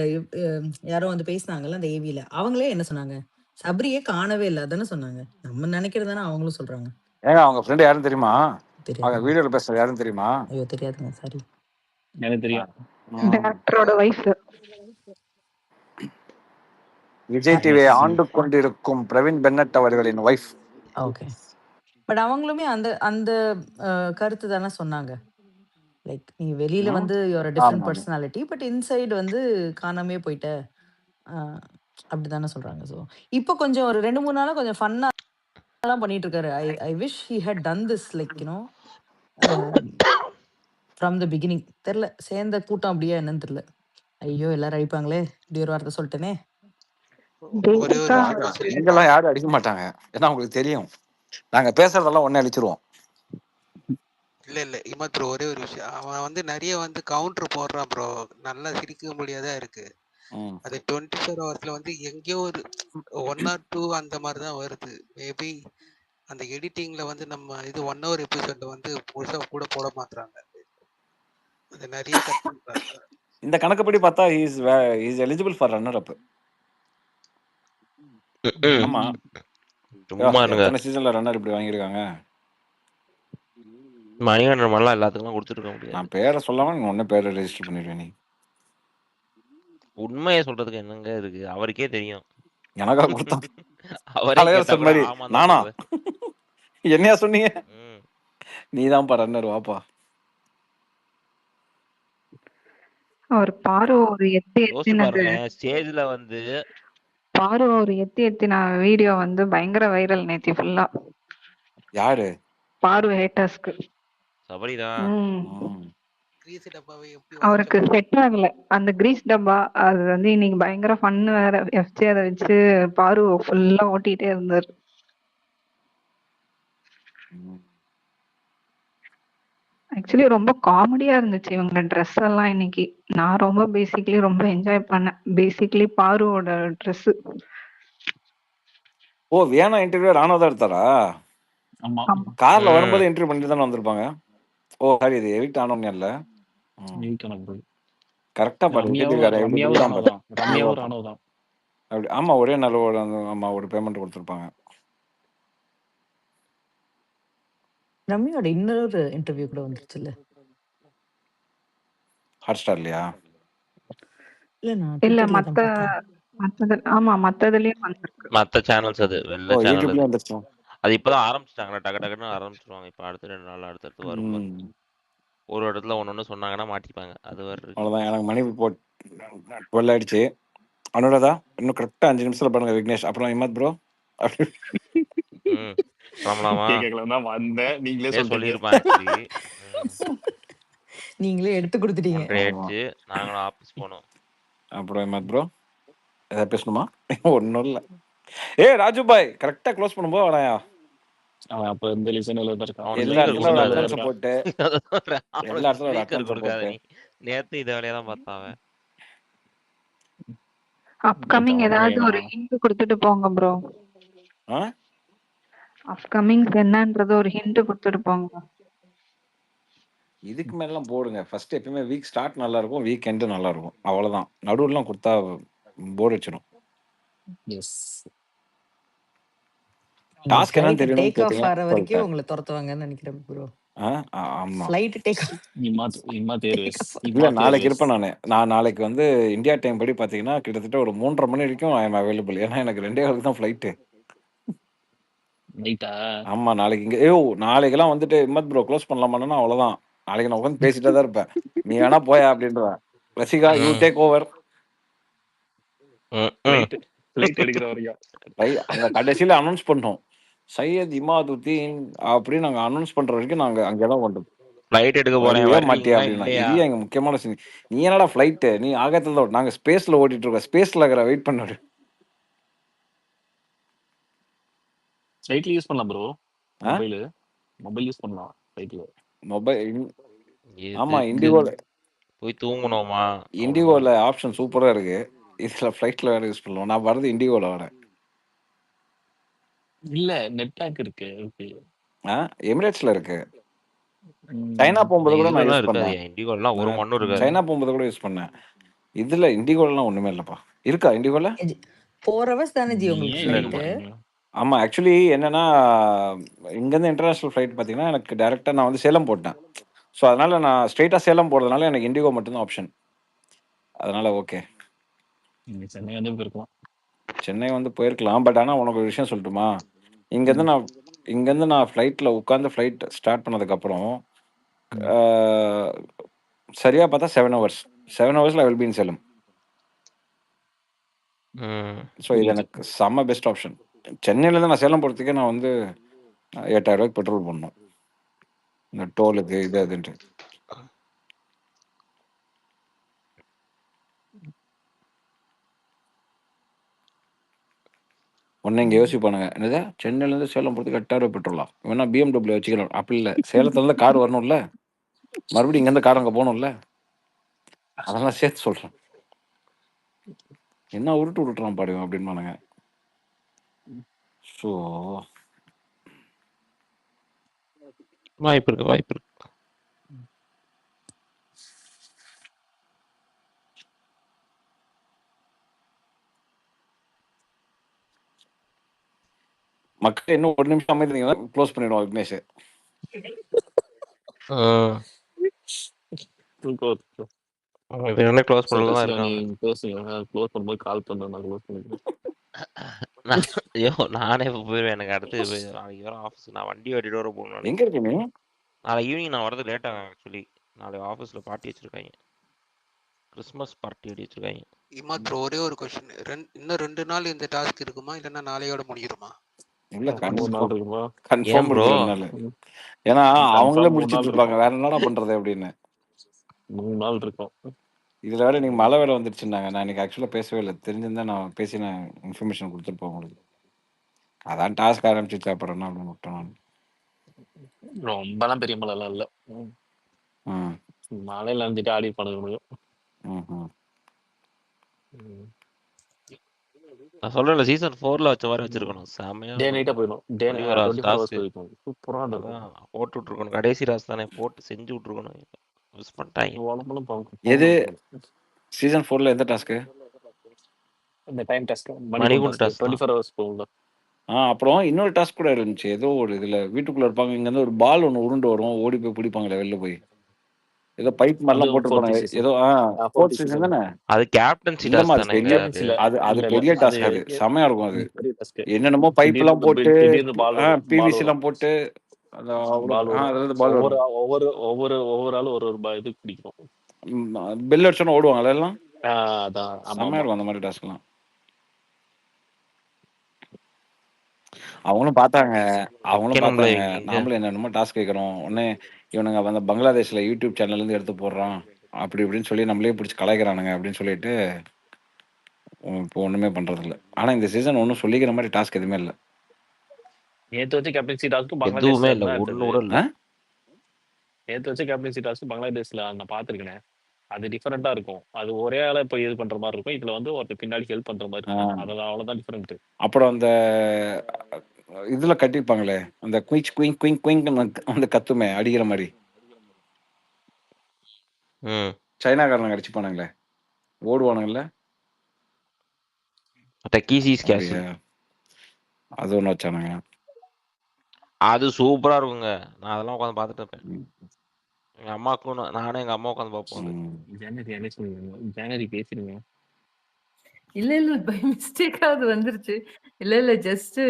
யாரோ வந்து பேசினாங்கல்ல அந்த ஏவில அவங்களே என்ன சொன்னாங்க? சபரியே காணவே இல்லை அதானே சொன்னாங்க. நம்ம நினைக்கிறதானே அவங்களும் சொல்றாங்க. ஏங்க அவங்க ஃப்ரெண்ட் யாருன்னு தெரியுமா? அவங்க தெரியாது. வீடியோல பேசுறது யாருன்னு தெரியுமா? ஐயோ தெரியாதுங்க சாரி. எனக்கு தெரியும். டைரக்டரோட வைஃப். விஜய் டிவியை ஆண்டு கொண்டிருக்கும் பிரவீன் பென்னட் அவர்களின் ஒய்ஃப். ஓகே. பட் அவங்களுமே அந்த அந்த கருத்து தானே சொன்னாங்க. லைக் நீ வெளியில வந்து your different personality but inside வந்து காணாமே போயிட்ட அப்படிதானே சொல்றாங்க. ஸோ இப்போ கொஞ்சம் ஒரு 2-3 நாளா கொஞ்சம் ஃபன்னாலாம் பண்ணிட்டு இருக்காரு. I wish he had done this like you know from the beginning. தெரில சேர்ந்த கூட்டம் அப்படியே என்னன்னு தெரியல. ஐயோ எல்லாரும் அடிப்பாங்களே இப்படி ஒரு வார்த்தை சொல்லிட்டேனே. ஒரே ஒரு விஷயம் சொல்லி இங்கெல்லாம் யாரும் அடிக்க மாட்டாங்க. ஏன்னா உங்களுக்கு தெரியும் நாங்க பேசுறதெல்லாம் ஒண்ணே அழிச்சிருவோம். இல்ல இமத் ப்ரோ ஒரே ஒரு விஷயம். அவன் வந்து நிறைய வந்து கவுண்டர் போடுறான் ப்ரோ. நல்லா சிரிக்க முடியாதா இருக்கு. அது 24 ஹவர்ஸ்ல வந்து எங்கேயோ ஒரு 1 or 2 அந்த மாதிரி தான் வருது. மேபி அந்த எடிட்டிங்ல வந்து நம்ம இது 1 hour எபிசோட்ல வந்து முழுசா கூட போட மாட்டாங்க. அது நிறைய கட் பண்றாங்க. இந்த கணக்குப்படி பார்த்தா is eligible for runner up. ஆமா சும்மா இருங்க. எத்தனை சீசன்ல ரன்னர் இப்படி வாங்கியிருக்காங்க. மணிகண்டன் மாதிரிலாம் எல்லாத்துக்கும் கொடுத்துருக்க முடியாது. நான் பேரை சொல்லாம நீங்க ஒன்னும் பேரை ரெஜிஸ்டர் பண்ணிடுவேன். நீ உண்மையை சொல்றதுக்கு என்னங்க இருக்கு? அவருக்கே தெரியும். எனக்கா கொடுத்தான் அவரே கேட்டா கூட மாதிரி ஆமா நானா தான். என்னையா சொன்னீங்க? நீதான்ப்பா ரன்னர் வாப்பா. அவர் பாரு ஒரு எத்தி எத்தினது ஸ்டேஜ்ல வந்து பாரு ஒரு எத்தின வீடியோ வந்து பயங்கர வைரல் நேத்தி ஃபுல்லா. யாரு? பாரு ஹேட்டர்ஸ்க்கு. சபரிதான். கிரீஸ் டப்பாவை எப்படி அவருக்கு செட் ஆகல அந்த கிரீஸ் டப்பா. அது வந்து இன்னைக்கு பயங்கர ஃபன்னு வேற. எஃப்சி அதை வச்சு பாரு ஃபுல்லா ஓட்டிட்டே இருந்தாரு. ஆக்சுவலி ரொம்ப காமெடியா இருந்துச்சு இவங்க ட்ரெஸ் எல்லாம் இன்னைக்கு. நான் ரொம்ப பேசிக்கலி ரொம்ப என்ஜாய் பண்ணேன். Basically பாருவோட dress. ஓ வேணா இன்டர்வியூ ராணா தான் எடுத்தாரா? ஆமா கார்ல வரும்போது இன்டர்வியூ பண்ணிட்டு தானே வந்திருப்பாங்க. ஓ சாரி இது எவிக்ட் ஆனோம் இல்ல. கரெக்டா அப்படி ஆமா ஒரே நல்ல ஆமா ஒரு பேமெண்ட் கொடுத்துருப்பாங்க. ரம்யாவோட இன்னொரு இன்டர்வியூ கூட வந்துருச்சுல்ல ஹாட் ஸ்டார்லயா? இல்ல ஆமா மத்ததுலயும் வந்திருக்கு. மத்த சேனல்ஸ் அது வெள்ள சேனல் வந்துருச்சு. அது இப்பதான் ஆரம்பிச்சிட்டாங்க. டக்கு டக்குன்னு ஆரம்பிச்சிருவாங்க. இப்ப அடுத்த 2 நாள் அடுத்தடுத்து வரும். ஒரு இடத்துல ஒன்னொன்னு சொன்னாங்கன்னா மாட்டிப்பாங்க. அது வர அவ்வளவுதான். எனக்கு மணி போட் 12 ஆயிடுச்சு. அனுராதா இன்னும் கரெக்டா 5 நிமிஷத்துல பாருங்க. விக்னேஷ் அப்புறம் இமத் ப்ரோ நீங்களே எடுத்து கொடுத்துட்டீங்க. நாங்களும் ஆபீஸ் போனோம். அப்புறம் இமத் ப்ரோ ஏதாவது பேசணுமா? ஒன்னும் இல்ல. ராஜு பாய் கரெக்டா க்ளோஸ் பண்ணும்போது வராயா? அவன் அப்ப இந்த லிசன்ல இருக்கான். எல்லா இடத்துல அட்டென்ஷன் சப்போர்ட் எல்லா இடத்துல அட்டென்ஷன் சப்போர்ட். நேத்து இத வேலைய தான் பார்த்தாவ. அப்கமிங் ஏதாவது ஒரு ஹிண்ட் கொடுத்துட்டு போங்க ப்ரோ. அப்கமிங் என்னன்றது ஒரு ஹிண்ட் கொடுத்துட்டு போங்க. இதுக்கு மேலாம் போடுங்க. ஃபர்ஸ்ட் எப்பவுமே வீக் ஸ்டார்ட் நல்லா இருக்கும், வீக் எண்ட் நல்லா இருக்கும். அவ்வளவுதான். நடுவுலாம் கொடுத்தா போர் அடிச்சிடும். எஸ். டாஸ்க் என்னன்னு தெரியணும். டேக் ஆஃப் ஆற வரைக்கும் உங்களை துரத்துவாங்கன்னு நினைக்கிறேன் ப்ரோ. ஆமா. ஃப்ளைட் டேக் இல்ல நாளைக்கு இருப்பேன் நான் நாளைக்கு வந்து இந்தியா டைம் படி பார்த்தீங்கன்னா, கிட்டத்தட்ட ஒரு 3:30 மணி வரைக்கும் ஐ அம் அவைலபிள். ஏன்னா எனக்கு 2:15 தான் ஃப்ளைட்டு. நைட்டா? ஆமா. நாளைக்கு இங்க நாளைக்கெல்லாம் வந்துட்டு இம்மத் ப்ரோ க்ளோஸ் பண்ணலாமான்னா அவ்வளோதான். நாளைக்கு நான் உட்காந்து பேசிட்டே தான் இருப்பேன். நீ வேணா போயா அப்படின்றுவேன். Rasika you take over. Flight எடுக்கிற வரைக்கும். அங்க கடைசியில அனௌன்ஸ் பண்ணோம். சையத் இமாதுதீன் அப்படின்னு நாங்க அனௌன்ஸ் பண்ற வரைக்கும் நாங்க அங்கே தான் வந்துட்டோம். ஃப்ளைட் எடுக்க போறேன் வரவே மாட்டியா வர்றீங்களா அப்படின்னா இல்லையா? இது எங்க முக்கியமான சீன். நீ என்னடா ஃப்ளைட்டு நீ ஆகத்துல தான் நாங்க ஸ்பேஸ்ல ஓட்டிட்டு இருக்கோம். ஸ்பேஸ்ல இருக்கிற வெயிட் பண்ண ஃப்ளைட்ல யூஸ் பண்ணலாம் ப்ரோ. மொபைல் யூஸ் பண்ணலாம் ஃப்ளைட்ல. மொபைல் ஆமா இண்டிகோல போய் தூங்கணுமா? இண்டிகோல ஆப்ஷன் சூப்பரா இருக்கு. இதுல ஃப்ளைட்ல வேற யூஸ் பண்ணுவோம். நான் வரது இண்டிகோல வரேன். இல்ல நெட் பேக் இருக்கு. ஓகே. எமிரேட்ஸ்ல இருக்கு. சைனா போகும்போது கூட நான் யூஸ் பண்ணேன். இண்டிகோலாம் ஒரு மண்ணும் இருக்காது. சைனா போகும்போது கூட யூஸ் பண்ணேன். இதுல இண்டிகோலாம் ஒண்ணுமே இல்லப்பா. இருக்கா இண்டிகோல? 4 hours தானே ஜி உங்களுக்கு ஃப்ளைட்டு? ஆமா ஆக்சுவலி என்னன்னா இங்கேருந்து இன்டர்நேஷனல் ஃப்ளைட் பார்த்தீங்கன்னா எனக்கு டேரெக்டாக நான் வந்து சேலம் போட்டேன். ஸோ அதனால நான் ஸ்ட்ரெயிட்டாக சேலம் போகிறதுனால எனக்கு இண்டிகோ மட்டும்தான் ஆப்ஷன். அதனால ஓகே. சென்னை வந்து போயிருக்கலாம். சென்னை வந்து போயிருக்கலாம். பட் ஆனால் உனக்கு ஒரு விஷயம் சொல்லட்டுமா? இங்கேருந்து நான் ஃப்ளைட்டில் உட்காந்து ஃப்ளைட் ஸ்டார்ட் பண்ணதுக்கப்புறம் சரியாக பார்த்தா 7 hours. 7 hours will be in Salem. So இது எனக்கு செம்ம பெஸ்ட் ஆப்ஷன். சென்னையிலேருந்து நான் சேலம் போகிறதுக்கே நான் வந்து 8,000 ரூபாய்க்கு பெட்ரோல் பண்ணணும். இந்த டோலுக்கு இது அதுன்ட்டு. ஒன்று இங்கே யோசிப்பானுங்க என்னது சென்னையிலேருந்து சேலம் போகிறதுக்கு 8,000 ரூபாய் பெட்ரோலா? வேணா BMW வச்சுக்கலாம். அப்படி இல்லை, சேலத்துலேருந்து கார் வரணும்ல, மறுபடியும் இங்கேருந்து கார் அங்கே போகணும்ல, அதெல்லாம் சேர்த்து சொல்கிறேன். என்ன உருட்டு உருட்டுறான் பாடுவேன் அப்படின்பானுங்க. ஸோ வாய்ப்பு இருக்கு. மக்கள் இன்னும் ஒரு நிமிஷம் அமைதிங்கன்னா க்ளோஸ் பண்ணிடுவோம் விக்னேஷ். க்ளோஸ் பண்ணலாம் இருக்காங்க. க்ளோஸ் பண்ணும்போது கால் பண்ணேன். நான் க்ளோஸ் பண்ணிக்கிறேன். ஐயோ நானே இப்போ போயிடுவேன். எனக்கு அடுத்து நாளைக்கு வர ஆஃபீஸ் நான் வண்டி ஓட்டிட்டு வர போகணும். எங்கே இருக்கு நீ? நாளை ஈவினிங் நான் வரது லேட் ஆகும். ஆக்சுவலி நாளைக்கு ஆஃபீஸில் பார்ட்டி வச்சுருக்காங்க. கிறிஸ்மஸ் பார்ட்டி அடி வச்சுருக்காங்க. இமாத்ரோ ஒரே ஒரு கொஸ்டின். இன்னும் 2 நாள் இந்த டாஸ்க் இருக்குமா இல்லைன்னா நாளையோட முடிஞ்சிருமா? இல்ல ஏன் ப்ரோ? ஏன்னா அவங்களே முடிச்சிட்டு இருப்பாங்க. வேற என்னடா பண்றது அப்படின்னு. 3 நாள் இருக்கும். இதுல வேற நீங்க மழை வேலை வந்துருச்சுன்னாங்க. நான் இன்னைக்கு ஆக்சுவலா பேசவே இல்லை. தெரிஞ்சிருந்தா நான் பேசி நான் இன்ஃபர்மேஷன் கொடுத்துருப்பேன் உங்களுக்கு. அதான் டாஸ்க் ஆரம்பிச்சிச்சு அப்புறம் என்ன அப்படின்னு விட்டேன் நான். ரொம்பலாம் பெரிய மழைலாம் இல்லை. மழையில இருந்துட்டு ஆடி பண்ண முடியும். நான் சொல்றேன்ல சீசன் 4ல வச்ச மாதிரி வச்சிருக்கணும். செமையா டே நைட்டா போயிடும். டே 24 hours போயிடும். சூப்பரா இருக்கும். போட்டு விட்டுருக்கணும். கடைசி ராஸ் தானே போட்டு செஞ்சு விட்டுருக்கணும். மிஸ் பண்ணிட்டாங்க. எது சீசன் 4ல எந்த டாஸ்க்? இந்த டைம் டாஸ்க் மணிகுண்ட் டாஸ்க் 24 hours போகும்ல. அப்புறம் இன்னொரு டாஸ்க் கூட இருந்துச்சு. ஏதோ ஒரு இதுல வீட்டுக்குள்ள இருப்பாங்க. இங்க இருந்து ஒரு பால் ஒன்று உருண்டு வரும். ஓடி போய் பிடிப்பாங்களே வெளில போய். ஏதோ பைப் மாதிரிலாம் போட்டுருப்பாங்க. ஏதோ 4th சீசன் தானே? அது கேப்டன்சி டாஸ்க் தானே. அது பெரிய டாஸ்க். அது செமையா இருக்கும். அது என்னென்னமோ பைப் எல்லாம் போட்டு பிவிசி எல்லாம் போட்டு ஒவ்வொரு ஆளும் ஒரு இது பிடிக்கும். பெல் அடிச்சோன்னு ஓடுவாங்க எல்லாம். அதான் செமையா இருக்கும் அந்த மாதிரி டாஸ்க் எல்லாம். அவங்களும் பார்த்தாங்க. நாமளும் என்னென்னமோ டாஸ்க் கேட்குறோம். உடனே இவனுங்க வந்து பங்களாதேஷ்ல யூடியூப் சேனல்லேருந்து எடுத்து போடுறான் அப்படி இப்படின்னு சொல்லி நம்மளே பிடிச்சி கலாய்க்கிறானுங்க அப்படின்னு சொல்லிட்டு இப்போ ஒன்றுமே பண்ணுறதில்ல. ஆனால் இந்த சீசன் ஒன்றும் சொல்லிக்கிற மாதிரி டாஸ்க் எதுவுமே இல்லை. நேற்று வச்சு கேப்டன்சி டாஸ்க்கு பங்களாதேஷ்ல இல்லை. நேற்று வச்சு கேப்டன்சி டாஸ்க்கு பங்களாதேஷ்ல நான் பார்த்துருக்கேன். அது டிஃபரெண்டா இருக்கும். அது ஒரே ஆளை இப்போ இது பண்ற மாதிரி இருக்கும். இதுல வந்து ஒருத்தர் பின்னாடி ஹெல்ப் பண்ற மாதிரி இருக்கும். அதெல்லாம் அவ்வளவுதான் டிஃபரெண்ட். அப்புறம் அந்த இதுல கட்டிருப்பாங்களே அந்த குயிச் குயிங் குயிங் குயிங் அந்த கத்துமே அடிக்கிற மாதிரி சைனாக்காரங்க அடிச்சுப்பானுங்களே ஓடுவானுங்கல்ல. அது ஒன்று வச்சானுங்க. அது சூப்பரா இருக்குங்க. நான் அதெல்லாம் உட்காந்து பார்த்துட்டு இருப்பேன். எங்க அம்மாக்கும் நானும் எங்க அம்மா உட்காந்து பார்ப்போம் அது. ஜனவரி பேசிடுங்க. இல்ல பை மிஸ்டேக்கா அது வந்துருச்சு. இல்ல ஜஸ்ட்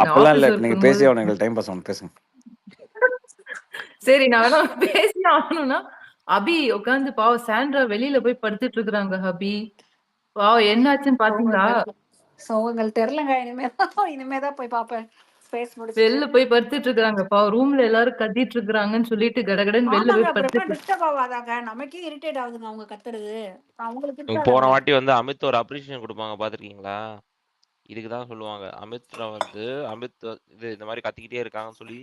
அப்பெல்லாம் இல்ல. ஆபீஸ் இப்ப ஒர்க் நீங்க பண்ணும்போது பேசி ஆகணும். எங்களுக்கு டைம் பாஸ் ஆகணும். பேசுங்க. சரி நான் வேணா பேசி ஆகணும்னா அபி உட்காந்து பாவம் சாண்ட்ரா வெளியில போய் படுத்துட்டு இருக்காங்க. அபி பாவம் என்னாச்சுன்னு பாத்தீங்களா? சோகங்கள் தெரிலங்க. இனிமேதான் போய் பார்ப்பேன் ஸ்பேஸ் முடிச்சுட்டு. வெளில போய் படுத்துட்டு இருக்காங்க பாவம். ரூம்ல எல்லாரும் கத்திட்டு இருக்காங்கன்னு சொல்லிட்டு கடகடன்னு வெளில ஆமாங்க, போய் அப்புறம் படுத்துட்டு டிஸ்டர்ப் ஆகாதாங்க? நமக்கே இரிட்டேட் ஆகுதுங்க அவங்க கத்துறது. அவங்களுக்கு போன இருக்காதாங்க? வாட்டி வந்து அமித் ஒரு அப்ரிசியேஷன் கொடுப்பாங்க பாத்திருக்கீங்களா? இதுக்கு தான் சொல்லுவாங்க. அமித்ல வந்து அமித் இது இந்த மாதிரி கத்திக்கிட்டே இருக்காங்கன்னு சொல்லி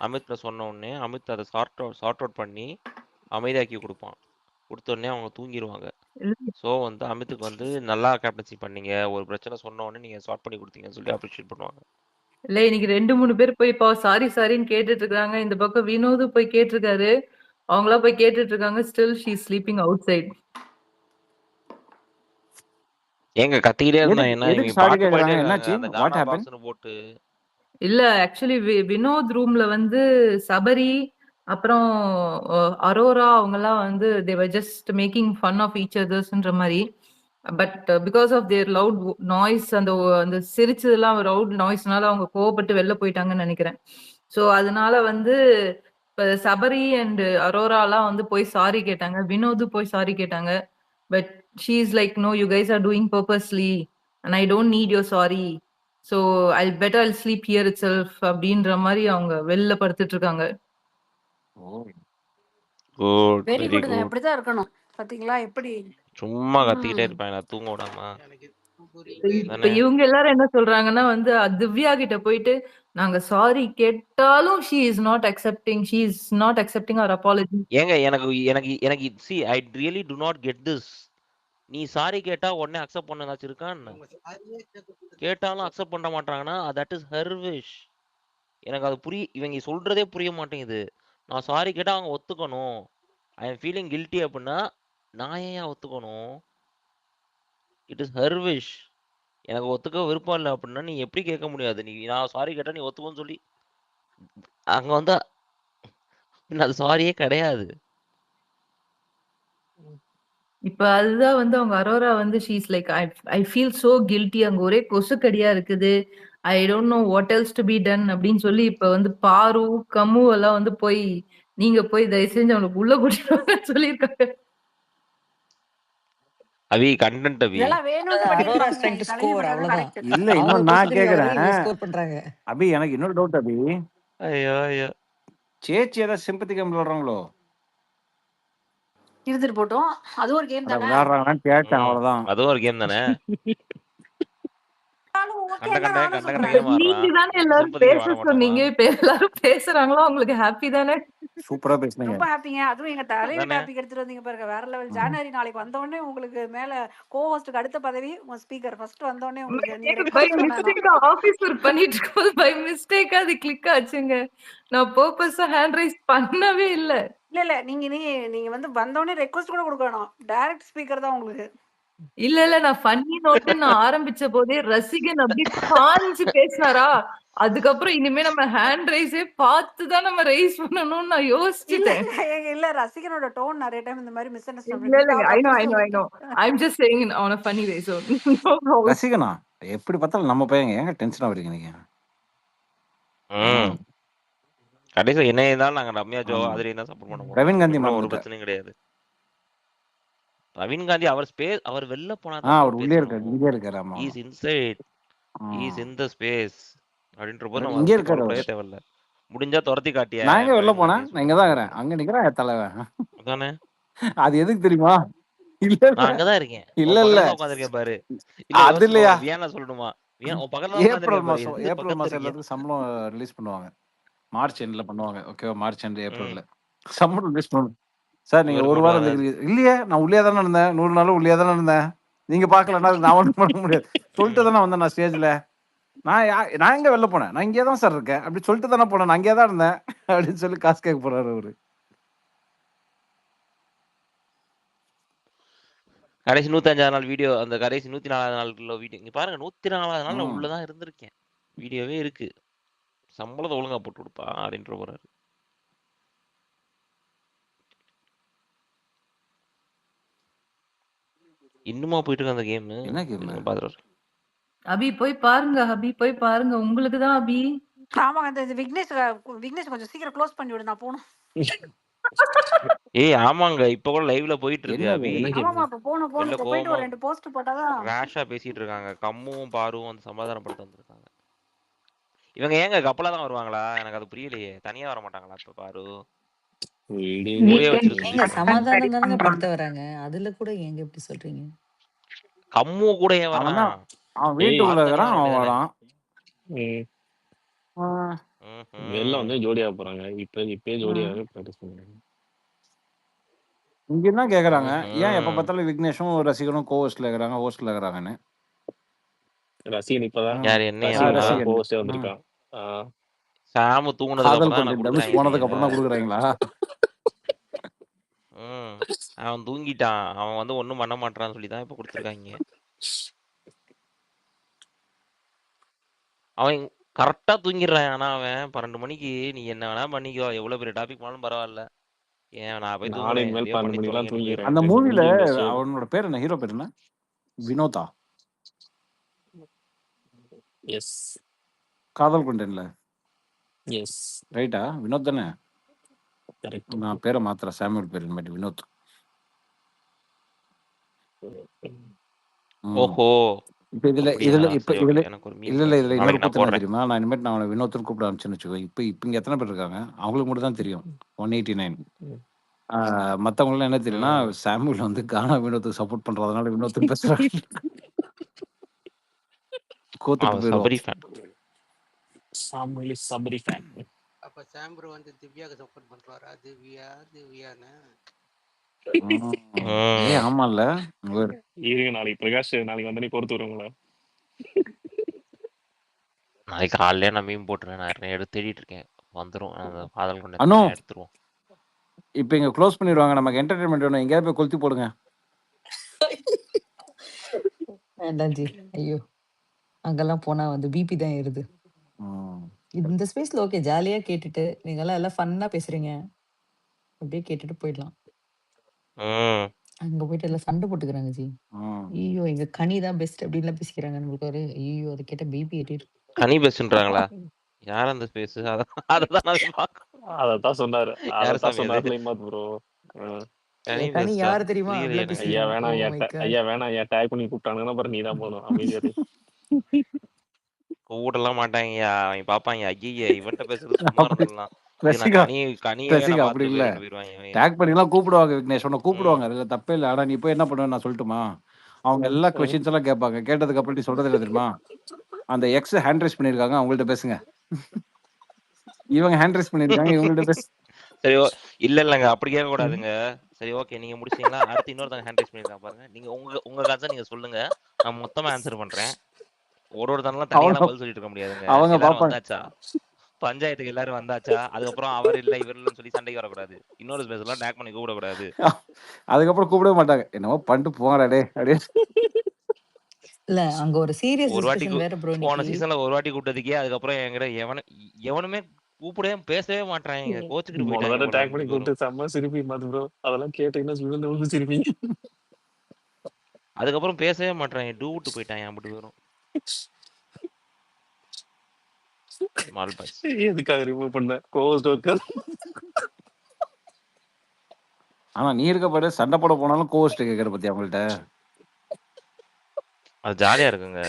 அமித்ல சொன்ன உடனே அமித் அதை சார்ட் அவுட் பண்ணி அமைதியாக்கி கொடுப்பான். கொடுத்த உடனே அவங்க தூங்கிடுவாங்க. ஸோ வந்து அமித்துக்கு வந்து நல்லா கேப்டன்சி பண்ணீங்க, ஒரு பிரச்சனை சொன்ன உடனே நீங்க சார்ட் பண்ணி கொடுத்தீங்கன்னு சொல்லி அப்ரிஷியேட் பண்ணுவாங்க. இல்ல இன்னைக்கு 2-3 பேர் போய் பாவம் சாரின்னு கேட்டுட்டு இருக்காங்க. இந்த பக்கம் வினோது போய் கேட்டிருக்காரு. அவங்களா போய் கேட்டுட்டு இருக்காங்க. Still she is sleeping outside. ஏங்க கத்திக்கிட்டே இருந்தா என்ன? எதுக்கு இவங்க சாரி பாட்டு பாடிட்டே கேக்குறாங்க? இருக்காங்க. என்னாச்சு? அந்த வாட் கானா ஹேப்பன்? பாக்ஸ்னு போட்டு. இல்ல ஆக்சுவலி வினோத் ரூம்ல வந்து சபரி அப்புறம் அரோரா அவங்கலாம் வந்து they were just making fun of each othersன்ற மாதிரி. But because of their loud noise அந்த சிரிச்சதெல்லாம் லவுட் நாய்ஸ்னால அவங்க கோவப்பட்டு வெளில போயிட்டாங்கன்னு நினைக்கிறேன். ஸோ அதனால வந்து இப்போ சபரி அண்ட் அரோராலாம் வந்து போய் சாரி கேட்டாங்க. வினோது போய் சாரி கேட்டாங்க. But she is like no you guys are doing purposely and I don't need your sorry. So I sleep here itself அப்படின்ற மாதிரி அவங்க வெளில படுத்துட்டு இருக்காங்க. குட், வெரி வெரி குட்ங்க. குட். இப்படிதான் இருக்கணும். பாத்தீங்களா எப்படி? சும்மா கத்திக்கிட்டே இருப்பாங்க, நான் தூங்க விடாம. இப்ப தானே? இவங்க எல்லாரும் என்ன சொல்றாங்கன்னா வந்து திவ்யா கிட்ட போயிட்டு நாங்க சாரி கேட்டாலும் she is not accepting our apology. ஏங்க எனக்கு எனக்கு எனக்கு see I really do not get this. நீ சாரி கேட்டா உடனே அக்செப்ட் பண்ண ஏதாச்சும் இருக்கா என்ன? கேட்டாலும் அக்செப்ட் பண்ண மாட்டாங்கன்னா தட் இஸ் ஹர் விஷ். எனக்கு அது இவங்க சொல்றதே புரிய மாட்டேங்குது. நான் சாரி கேட்டா அவங்க ஒத்துக்கணும். ஐ எம் ஃபீலிங் கில்ட்டி அப்படின்னா நான் ஏன் ஒத்துக்கணும்? It is her wish. எனக்கு ஒத்துக்க விருப்பம் இல்லை அப்படின்னா நீ எப்படி கேட்க முடியாது? நீ நான் சாரி கேட்டா நீ ஒத்துக்கோன்னு சொல்லி அங்க வந்து அது சாரியே கிடையாது. இப்ப அதுதான் வந்து அவங்க அரோரா வந்து she is like I feel so guilty. அங்க ஒரே கொசுக்கடியா இருக்குது. I don't know what else to be done அப்படின்னு சொல்லி இப்ப வந்து பாரு கமு எல்லாம் வந்து போய் நீங்க போய் தயவு செஞ்சு அவனுக்கு உள்ள கூட்டிட்டு சொல்லியிருக்காங்க. அவி கண்டென்ட் அவி. இதெல்லாம் வேணும்னு அரோரா பண்ணிருப்பாங்க. ட்ரைங் டு தலைவி ஸ்கோர் பண்றது அவ்வளவுதான். கரெக்ட். இல்ல அவங்க இன்னும் நான் பொசுக்குன்னு கேக்குறேன். இவங்க ஸ்கோர் பண்றாங்க. அபி எனக்கு இன்னொரு டவுட் அபி. ஐயோ ஐயோ. சேச்சி ஏதாவது சிம்பத்தி கேம் விளையாடுறாங்களோ? இருந்துட்டு போட்டோம். அது ஒரு கேம் தானே. விளையாடுறாங்கன்னு கேட்டேன், அவ்வளவுதான். அதுவும் ஒரு கேம் தானே. ஓகே கண்ட கண்ட நானும் கண்ட சொல்றேன். கண்ட நீங்க மாறுறான். தானே எல்லாரும் சிம்பதிக்கு பேச வர மாட்டானா? சொன்னீங்க. இப்ப எல்லாரும் பேசுறாங்களோ அவங்களுக்கு ஹாப்பி தானே. சூப்பரா பேசுனீங்க. ரொம்ப ஹாப்பிங்க. அதுவும் எங்க தலைவி அதானே. டாபிக் எடுத்துட்டு வந்தீங்க பாருங்க. வேற லெவல். ஜனவரி நாளைக்கு வந்த உடனே உங்களுக்கு மேல கோஹோஸ்டுக்கு அடுத்த பதவி உங்க ஸ்பீக்கர். ஃபர்ஸ்ட் வந்த உடனே உங்களுக்கு நீங்க பை ரெக்வெஸ்ட் பண்ணணும். மிஸ்டேக்கா ஆபீஸ் ஒர்க் பண்ணிட்டு இருக்கும்போது பை மிஸ்டேக்கா அது கிளிக் ஆச்சுங்க. நான் பர்பஸா ஹேண்ட் ரைஸ் பண்ணவே இல்ல. இல்ல நீங்க வந்து வந்த உடனே ரெக்வெஸ்ட் கூட கொடுக்கணும். டைரக்ட் ஸ்பீக்கர் தான் உங்களுக்கு. இல்ல நான் ஃபன்னி நோட்டு நான் ஆரம்பிச்ச போதே ரசிகன் அப்படியே பாஞ்சு பேசினாரா, அதுக்கப்புறம் இனிமே நம்ம ஹேண்ட் ரைஸே பார்த்து தான் நம்ம ரைஸ் பண்ணணும்னு நான் இல்ல யோசிச்சுட்டேன். இல்ல ரசிகனோட டோன் நிறைய டைம் இந்த மாதிரி மிஸ் இல்ல understanding. I know I'm just saying on a funny way, so no problem. ரசிகனா எப்படி பார்த்தாலும் நம்ம பையங்க, ஏங்க டென்ஷனா வரீங்க நீங்க? கடைசியில் என்ன இருந்தாலும் நாங்க ரம்யா ஜோ ஆமா. அதிரையும் தான் சப்போர்ட் பண்ண போறோம். ரவீன் காந்தி இதுல ஒரு மறந்துட்டேன். பிரச்சனையும் கிடையாது. ரவீன் காந்தி அவர் வெளில போனா அவர் தான் உள்ளே இருக்காரு, பேசணும். இங்கே இருக்காரு. ஆமா is inside, is in the space அப்படின்ற போது நம்ம இங்கே அதை பத்தி இருக்காரு கவலைப்படவே அவர். தேவையில்ல. முடிஞ்சா துரத்தி காட்டியா நான் எங்க வெளில ரவீன் போனேன்? காந்தி நான் இங்க தான் இருக்கிறேன். அங்க நிக்கிறேன் என் தலைவன். அதானே. அது எதுக்கு தெரியுமா? இல்ல நான் இல்ல அங்கதான் இருக்கேன். இல்ல உன் இல்ல பக்கத்துல உட்காந்துருக்கேன் பாரு. இல்ல அது யோசிச்சு இல்லையா? பாரு. வியானா சொல்லணுமா? உன் பக்கத்துல தான் ஏப்ரல் உட்காந்துருக்கேன் பாரு. மாசம் எந்த ஏப்ரல் பக்கத்துல மாசம் இருக்கீங்க? எல்லாத்துக்கும் சம்பளம் ரிலீஸ் பண்ணுவாங்க. மார்ச் எண்ட்ல பண்ணுவாங்க. ஓகேவா? மார்ச் எண்ட் ஏப்ரல்ல சம்பளம் ரிலீஸ் பண்ணுவாங்க. சார் நீங்க இவர் ஒரு வாரம் பண்ணுவாரு. இருந்துக்கிறீங்க. இல்லையே நான் உள்ளே தானே இருந்தேன். 100 நாளும் உள்ளே தானே இருந்தேன். நீங்க பார்க்கலன்னா அதுக்கு நான் ஒன்றும் பண்ண முடியாது. சொல்லிட்டு தானே வந்தேன் நான் ஸ்டேஜ்ல. நான் எங்க வெளில போனேன்? நான் இங்கே தான் சார் இருக்கேன். அப்படி சொல்லிட்டு தானே போனேன். நான் அங்கே தான் இருந்தேன் அப்படின்னு சொல்லி காசு கேட்க போறாரு அவரு. கடைசி 105 நாள் வீடியோ, அந்த கடைசி 104 நாள் வீடியோ இங்க பாருங்க. 104 நாள் நான் உள்ளதான் இருந்திருக்கேன். வீடியோவே இருக்கு. சம்பளத்தை ஒழுங்கா போட்டு கொடுப்பா அப்படின்ற போறாரு. இன்னுமா போயிட்டு இருக்கு அந்த கேம்? என்ன கேம்? பாத்துறாரு. அபி போய் பாருங்க, அபி போய் பாருங்க. உங்களுக்கு தான் அபி. ஆமாங்க இந்த விக்னேஷ் கொஞ்சம் சீக்கிரம் க்ளோஸ் பண்ணி விடு, நான் போகணும். ஏய் ஆமாங்க, இப்ப கூட லைவ்ல போயிட்டு இருக்கு அபி. ஆமாமா இப்ப போகணும் வெளில இப்போ போயிட்டு ஒரு கோவமா 2 போஸ்ட் போட்டாதான். ரேஷா பேசிட்டு இருக்காங்க. கம்முவும் பாருவும் வந்து சமாதானப்படுத்த வந்திருக்காங்க. இவங்க ஏங்க கப்பலா தான் வருவாங்களா? எனக்கு அது புரியலையே. தனியா வர மாட்டாங்களா இப்ப பாரு? ஊரே வச்சிருக்கு. ஏங்க சமாதானம் தானங்க படுத்த வராங்க. அதுல கூட ஏங்க இப்படி சொல்றீங்க? கம்மு கூட ஏன் வரான்? அவன் வீட்டுக்குள்ள இருக்கிறான், அவன் வரான். வெளில வந்து ஜோடியா போறாங்க. இப்பயே ஜோடியாவே பிராக்டிஸ் பண்றாங்க. இங்க என்ன கேக்குறாங்க, ஏன் எப்ப பார்த்தாலும் விக்னேஷும் ரசிகனும் கோஹோஸ்ட்ல இருக்கிறாங்க, ஹோஸ்ட்ல இருக்கிறாங்கன்னு. ரசிகன் இப்பதான் யார் என்னையா? ரசிகன். ஹோஸ்டே வந்திருக்கான். சாமு தூங்குனதுக்கு காதல் அப்புறம் தான் கொண்ட நான் தனுஷ் போனதுக்கு அப்புறம் தான் கொடுக்குறாங்க. கொடுக்குறாங்களா? அவன் தூங்கிட்டான். அவன் வந்து ஒண்ணும் பண்ண மாட்டான்னு சொல்லி தான் இப்ப கொடுத்துருக்காங்க. அவன் கரெக்டா தூங்கிடுறான். ஆனா அவன் 12 மணிக்கு நீ என்ன வேணா பண்ணிக்கோ, எவ்வளவு பெரிய டாபிக் போனாலும் பரவாயில்ல. ஏன் நான் போய் நாளை தூங்குறேன், மேல் எப்படியோ 12 பண்ணி மணிக்கெல்லாம் தொலைங்கன்னு தூங்கிடுறேன். அந்த மூவில இண்டஸ்ட்ரி அவனோட பேர் என்ன, ஹீரோ பேர் என்ன? வினோதா. எஸ் காதல் கொண்டேன்ல, எஸ் ரைட்டா? வினோத் தானே? கரெக்ட். நான் பேரை மாத்திரம், சாமுவேல் பேர் இனிமேட்டு வினோத். ஓஹோ இப்ப இதுல அப்படியா? இதுல இப்ப சரி இதுல ஓகே. எனக்கு ஒரு மீம் இல்ல இல்ல இதுல இன்னொரு நாளைக்கு நான் கூத்து என்ன போடுறேன். தெரியுமா? நான் இனிமேட்டு நான் அவனை வினோத்னு கூப்பிட ஆரம்பிச்சேன்னு வச்சுக்கோ. இப்ப இங்க எத்தனை பேர் இருக்காங்க அவங்களுக்கு மட்டும் தான் தெரியும் 189. மத்தவங்களாம் என்ன தெரியும்னா, சாமுவேல் வந்து கானா வினோத்துக்கு சப்போர்ட் பண்றதுனால வினோத்னு பேசுறாங்க. கோத்துட்டு அவன் போயிடுவான். Sabari fan. Samuel Sabari fan. அப்ப சாம்பர் வந்து திவ்யாக்கு சப்போர்ட் பண்றாரா? திவ்யான்னு ஏ ஆமால. இருங்க, நாளைக்கு பிரகாஷ் நாளைக்கு வந்து நீ பொறுத்து வருவாங்களா? நாளைக்கு காலையில நான் மீம் போட்டுறேன். நான் எடுத்து தேடிட்டு இருக்கேன். வந்துரும். அந்த காதல் கொண்ட அனு எடுத்துருவோம். இப்ப இங்க க்ளோஸ் பண்ணிடுவாங்க. நமக்கு என்டர்டைன்மெண்ட் வேணும். எங்கேயாவது போய் கொளுத்தி போடுங்க. வேண்டாம் ஜி. ஐயோ! அங்கெல்லாம் போனா வந்து பிபி தான் ஏறுது. இந்த ஸ்பேஸ்ல ஓகே ஜாலியா கேட்டுட்டு, நீங்கலாம் எல்லாம் ஃபன்னா பேசுறீங்க. அப்படியே கேட்டுட்டு போயிடலாம். அங்க போயிட்டு எல்லாம் சண்டை போட்டுக்கிறாங்க ஜி. ஐயோ! எங்க கனி தான் பெஸ்ட் அப்படின்லாம் பேசிக்கிறாங்க. நம்மளுக்கு ஒரு ஐயோ! அத கேட்டா பிபி ஏறிடும். கனி பெஸ்ட்ன்றாங்களா? யார் அந்த ஸ்பேஸ்? அததான் நான் பார்க்கணும். அதத்தான் சொன்னாரு. யார் அதத்தான் சாமி அது? சொன்னார்ல இமாத் ப்ரோ. கனி கனி பெஸ்டா? யாரு தெரியுமா? புரியலையே அப்படிலாம் எனக்கு. ஐயா பேசுறீங்க. வேணாம், ஓ மை காட். ஐயா வேணாம், ஐயா டேக் பண்ணி கூப்பிட்டாங்கன்னா அப்புறம் நீ தான் போகணும். அமைதியாரு. கூப்பிடலாம் மாட்டாங்கய்யா. அவங்க பாப்பாங்க. ஐயய்ய இவன்ட்ட பேசுறது சும்மா அப்படி இருந்துடலாம். இது நான் ரசிகா கனியவே நான் ரசிகா அப்படி பார்த்துட்டு இல்ல. போயிருன்னு போயிருவாங்க இவங்க. டேக் பண்ணிலாம் கூப்பிடுவாங்க விக்னேஷ். உன்னை கூப்பிடுவாங்க. அதுல தப்பே இல்லை. ஆனா நீ போய் என்ன பண்ணுவேன்னு நான் சொல்லட்டுமா? அவங்க எல்லா கொஸ்டின்ஸ் எல்லாம் கேட்பாங்க. கேட்டதுக்கு அப்புறம் நீ சொல்றது இல்லை தெரியுமா? அந்த எக்ஸ் ஹேண்ட் ரைஸ் பண்ணிருக்காங்க, அவங்கள்ட்ட பேசுங்க. இவங்க ஹேண்ட் ரைஸ் பண்ணிருக்காங்க, இவங்கள்ட்ட பேசு. சரி இல்லங்க அப்படி கேட்க கூடாதுங்க. சரி ஓகே, நீங்க முடிச்சிட்டீங்களா? அடுத்து இன்னொருத்தங்க ஹேண்ட் ரைஸ் பண்ணிருக்காங்க பாருங்க. நீங்க உங்க கதை நீங்க சொல்லுங்க. நான் மொத்தமா ஆன்சர் பண்றேன். ஒருத்தனெல்லாம் தனியா பதில் சொல்லிட்டு இருக்க முடியாதுங்க. அவங்க எல்லாரும் பாப்பாங்க. வந்தாச்சா? பஞ்சாயத்துக்கு எல்லாரும் வந்தாச்சா? அதுக்கப்புறம் அவர் இல்ல இவர் இல்லன்னு சொல்லி சண்டைக்கு வரக்கூடாது. இன்னொரு ஸ்பேஸ் எல்லாம் டேக் பண்ணி கூப்பிடக்கூடாது. அதுக்கப்புறம் கூப்பிடவே மாட்டாங்க. என்னமோ பண்ணிட்டு போங்கடா டே அப்படியே. இல்ல அங்க ஒரு சீரியஸ் ஒரு வாட்டி டிஸ்கஷன் வேற ப்ரோ போன இன்னைக்கு. சீசன்ல ஒரு வாட்டி கூப்பிட்டதுக்கே அதுக்கப்புறம் என்கிட்ட எவனுமே கூப்பிடவே பேசவே மாட்டாங்க. கோச்சுக்கிட்டு போயிட்டாங்க. மொதல்ல போல டேக் பண்ணி ரெண்டு பேரும். கூப்பிட்டு செம்ம சிரிப்பி இமாத் ப்ரோ. அதெல்லாம் கேட்டீங்கன்னா விழுந்து விழுந்து சிரிப்பீங்க. அதுக்கப்புறம் பேசவே மாட்டாங்க. டூ விட்டு போயிட்டாங்க அப்படி வரும். Small boys. எதுக்காக ரிமூவ் பண்ண? Ghost worker. ஆனா நீ இருக்க பாரு, சண்டை போட போனாலும் கோஸ்ட் கேட்கற பத்தி அவங்கள்ட்ட. அது ஜாலியா இருக்குங்க.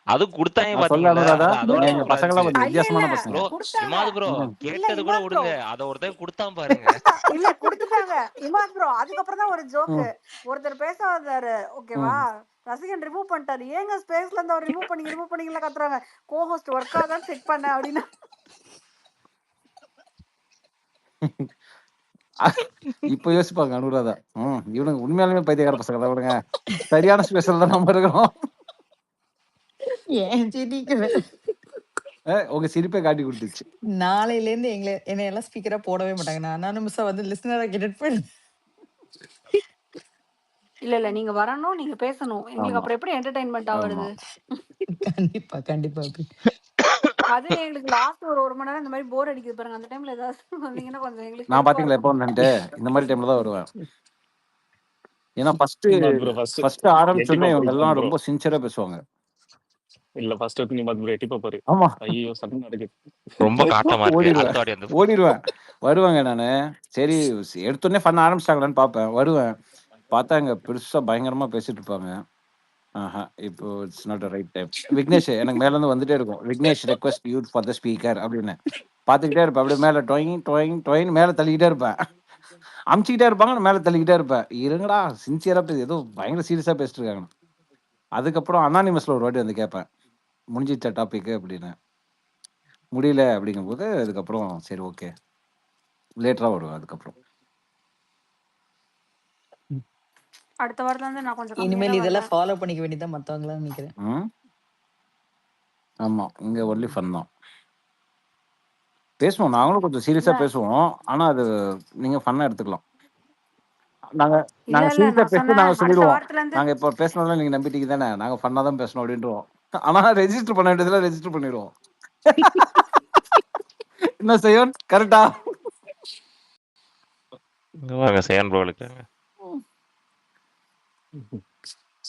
அது குடுத்தாங்க சொல்ல பாத்தீங்களா? அனுராதா, அதோட எங்க பசங்க எல்லாம் கொஞ்சம் இல்ல வித்தியாசமான இல்ல பசங்க. ப்ரோ குடுத்தாங்க. இமாது ப்ரோ இல்ல கேட்டது கூட இமாத் ப்ரோ விடுங்க. அத ஒருத்தன் குடுத்தான் பாருங்க. இல்ல குடுத்துட்டாங்க இமாத் ப்ரோ. அதுக்கப்புறம் தான் ஒரு ஜோக்கு ஒருத்தர் பேச வந்தாரு ஓகேவா, ரசிகன் ரிமூவ் பண்ணிட்டாரு. ஏங்க ஸ்பேஸ்ல இருந்து அவர் ரிமூவ் பண்ணீங்களா கத்துறாங்க. கோஹோஸ்ட் ஒர்க் ஆகாதான் செக் பண்ண அப்படின்னா இப்ப யோசிப்பாங்க அனுராதா. இவனுங்க உண்மையாலுமே பைத்தியக்கார பசங்க தான். விடுங்க, சரியான ஸ்பெஷல் தான் நம்ம இருக்கிறோம். ஏன் ஜி நீங்க வேற. உங்க சிரிப்பை காட்டி கொடுத்துச்சு. நாளையில இருந்து என்னை எல்லாம் ஸ்பீக்கரா போடவே மாட்டாங்க. நான் அனானிமஸா வந்து லிசனரா கேட்டுட்டு போயிடுவேன். இல்ல நீங்க வரணும், நீங்க பேசணும். எங்களுக்கு ஆமா அப்புறம் எப்படி என்டர்டைன்மெண்ட் ஆமா. ஆகுறது? கண்டிப்பா கண்டிப்பா அப்படி. அது எங்களுக்கு லாஸ்ட் ஒரு 1 மணி நேரம் இந்த மாதிரி போர் அடிக்குது பாருங்க. அந்த டைம்ல ஏதாவது வந்தீங்கன்னா கொஞ்சம் எங்களுக்கு நான் ஹெல்ப்பா பாத்தீங்களா எப்போ இருக்கும். வந்துட்டு இந்த மாதிரி டைம்ல தான் வருவேன். ஏன்னா ஃபர்ஸ்ட் ப்ரோ ஃபர்ஸ்ட் ஃபர்ஸ்ட் ஆரம்பிச்சோடனே எட்டி இவங்க பாப்பா எல்லாம் ப்ரோ. ரொம்ப சின்சியரா பேசுவாங்க. இல்ல ஃபர்ஸ்ட் நீ ப்ரோ எட்டி பாப்பாரு. ஆமா ஐயோ சட்டம் நடக்குது. ரொம்ப காட்டமா இருக்கு. ஓடிடுவேன் அடுத்த வாட்டி வந்து ஓடிடுவேன். வருவாங்க நானு. சரி எடுத்தோடனே பண்ண ஆரம்பிச்சிட்டாங்களான்னு பார்ப்பேன். வருவேன். பார்த்தா இங்க பெருசா பயங்கரமா பேசிட்டு இருப்பாங்க. ஆஹா இப்போ it's not right time. Vignesh எனக்கு மேல இருந்து வந்துட்டே இருக்கும். Vignesh request you for the speaker அப்படின்னு பார்த்துக்கிட்டே இருப்பேன். அப்படியே மேல டொயிங் டொயிங் டொயின் மேல தள்ளிக்கிட்டே இருப்பேன். அமுச்சிக்கிட்டே இருப்பாங்க, நான் மேல தள்ளிக்கிட்டே இருப்பேன். இருங்கடா சின்சியரா பேசி ஏதோ பயங்கர சீரியஸா பேசிட்டு இருக்காங்க. அதுக்கப்புறம் அனானிமஸ்ல ஒரு வாட்டி வந்து கேட்பேன், முடிஞ்சிச்சா டாபிக் அப்படின்னு. முடியல அப்படிங்கும்போது அதுக்கப்புறம் சரி ஓகே லேட்டரா வருவேன். அதுக்கப்புறம் அடுத்த வாரத்துல இருந்து நான் கொஞ்சம் கம்மியா இனிமேல் தான் இதெல்லாம் வருவேன். ஃபாலோ பண்ணிக்க வேண்டியதான் மத்தவங்களாம் நினைக்கிறேன். ம் ஆமா இங்க ஒன்லி ஃபன் தான். பேசுவோம், நாங்களும் கொஞ்சம் சீரியஸா இல்ல பேசுவோம். ஆனா அது நீங்க ஃபன்னா எடுத்துக்கலாம். நாங்க இல்ல நாங்க இல்ல சீரியஸா நான் பேசி சொன்னேன் நாங்க அடுத்த சொல்லிடுவோம், வாரத்துல இருந்து நாங்க இப்போ பேசினதெல்லாம் நீங்க நம்பிட்டீங்க தானே, நாங்க ஃபன்னா தான் பேசணும் அப்படின்றோம். ஆனா ரெஜிஸ்டர் பண்ண வேண்டியதுல ரெஜிஸ்டர் பண்ணிடுவோம். என்ன செய்வோம் கரெக்டா? சேன் ப்ரோ இருக்காங்க.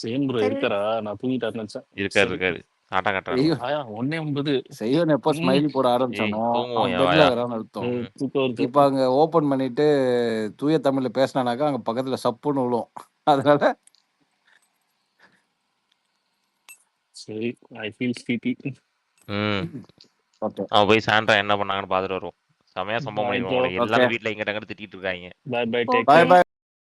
சேம் ப்ரோ சரி இருக்காரா? நான் தூங்கிட்டாருன்னு நினைச்சேன். இருக்காரு சரி இருக்காரு ஆட்டம் காட்டுறாரு. ஐயோ ஆயா 1:50. செய்வன் எப்போ ஸ்மைலி போட ஏய் ஆரம்பிச்சானோ தூங்குவோம் அவன் என் பெட்ல வாயா. இருக்கிறான்னு அர்த்தம். தூக்கம் வருது. இப்போ அங்க ஓபன் பண்ணிட்டு தூய தமிழ்ல பேசினானாக்கா அங்க பக்கத்துல சப்புன்னு விழும். அதனால சரி ஐ ஃபீல் ஸ்லீப்பி. ம் ஓகே அவன் போய் சாண்ட்ரா என்ன பண்ணாங்கன்னு பார்த்துட்டு வருவோம். செமையா சம்பவம் பாய் பண்ணிடுவோம் ப்ரோ. உங்களை. ஓகே எல்லாரும் வீட்டுல இங்கிட்ட அங்கிட்ட திட்டிட்டு இருக்காங்க. பாய் பாய் டேக் பாய் கேர். பாய்.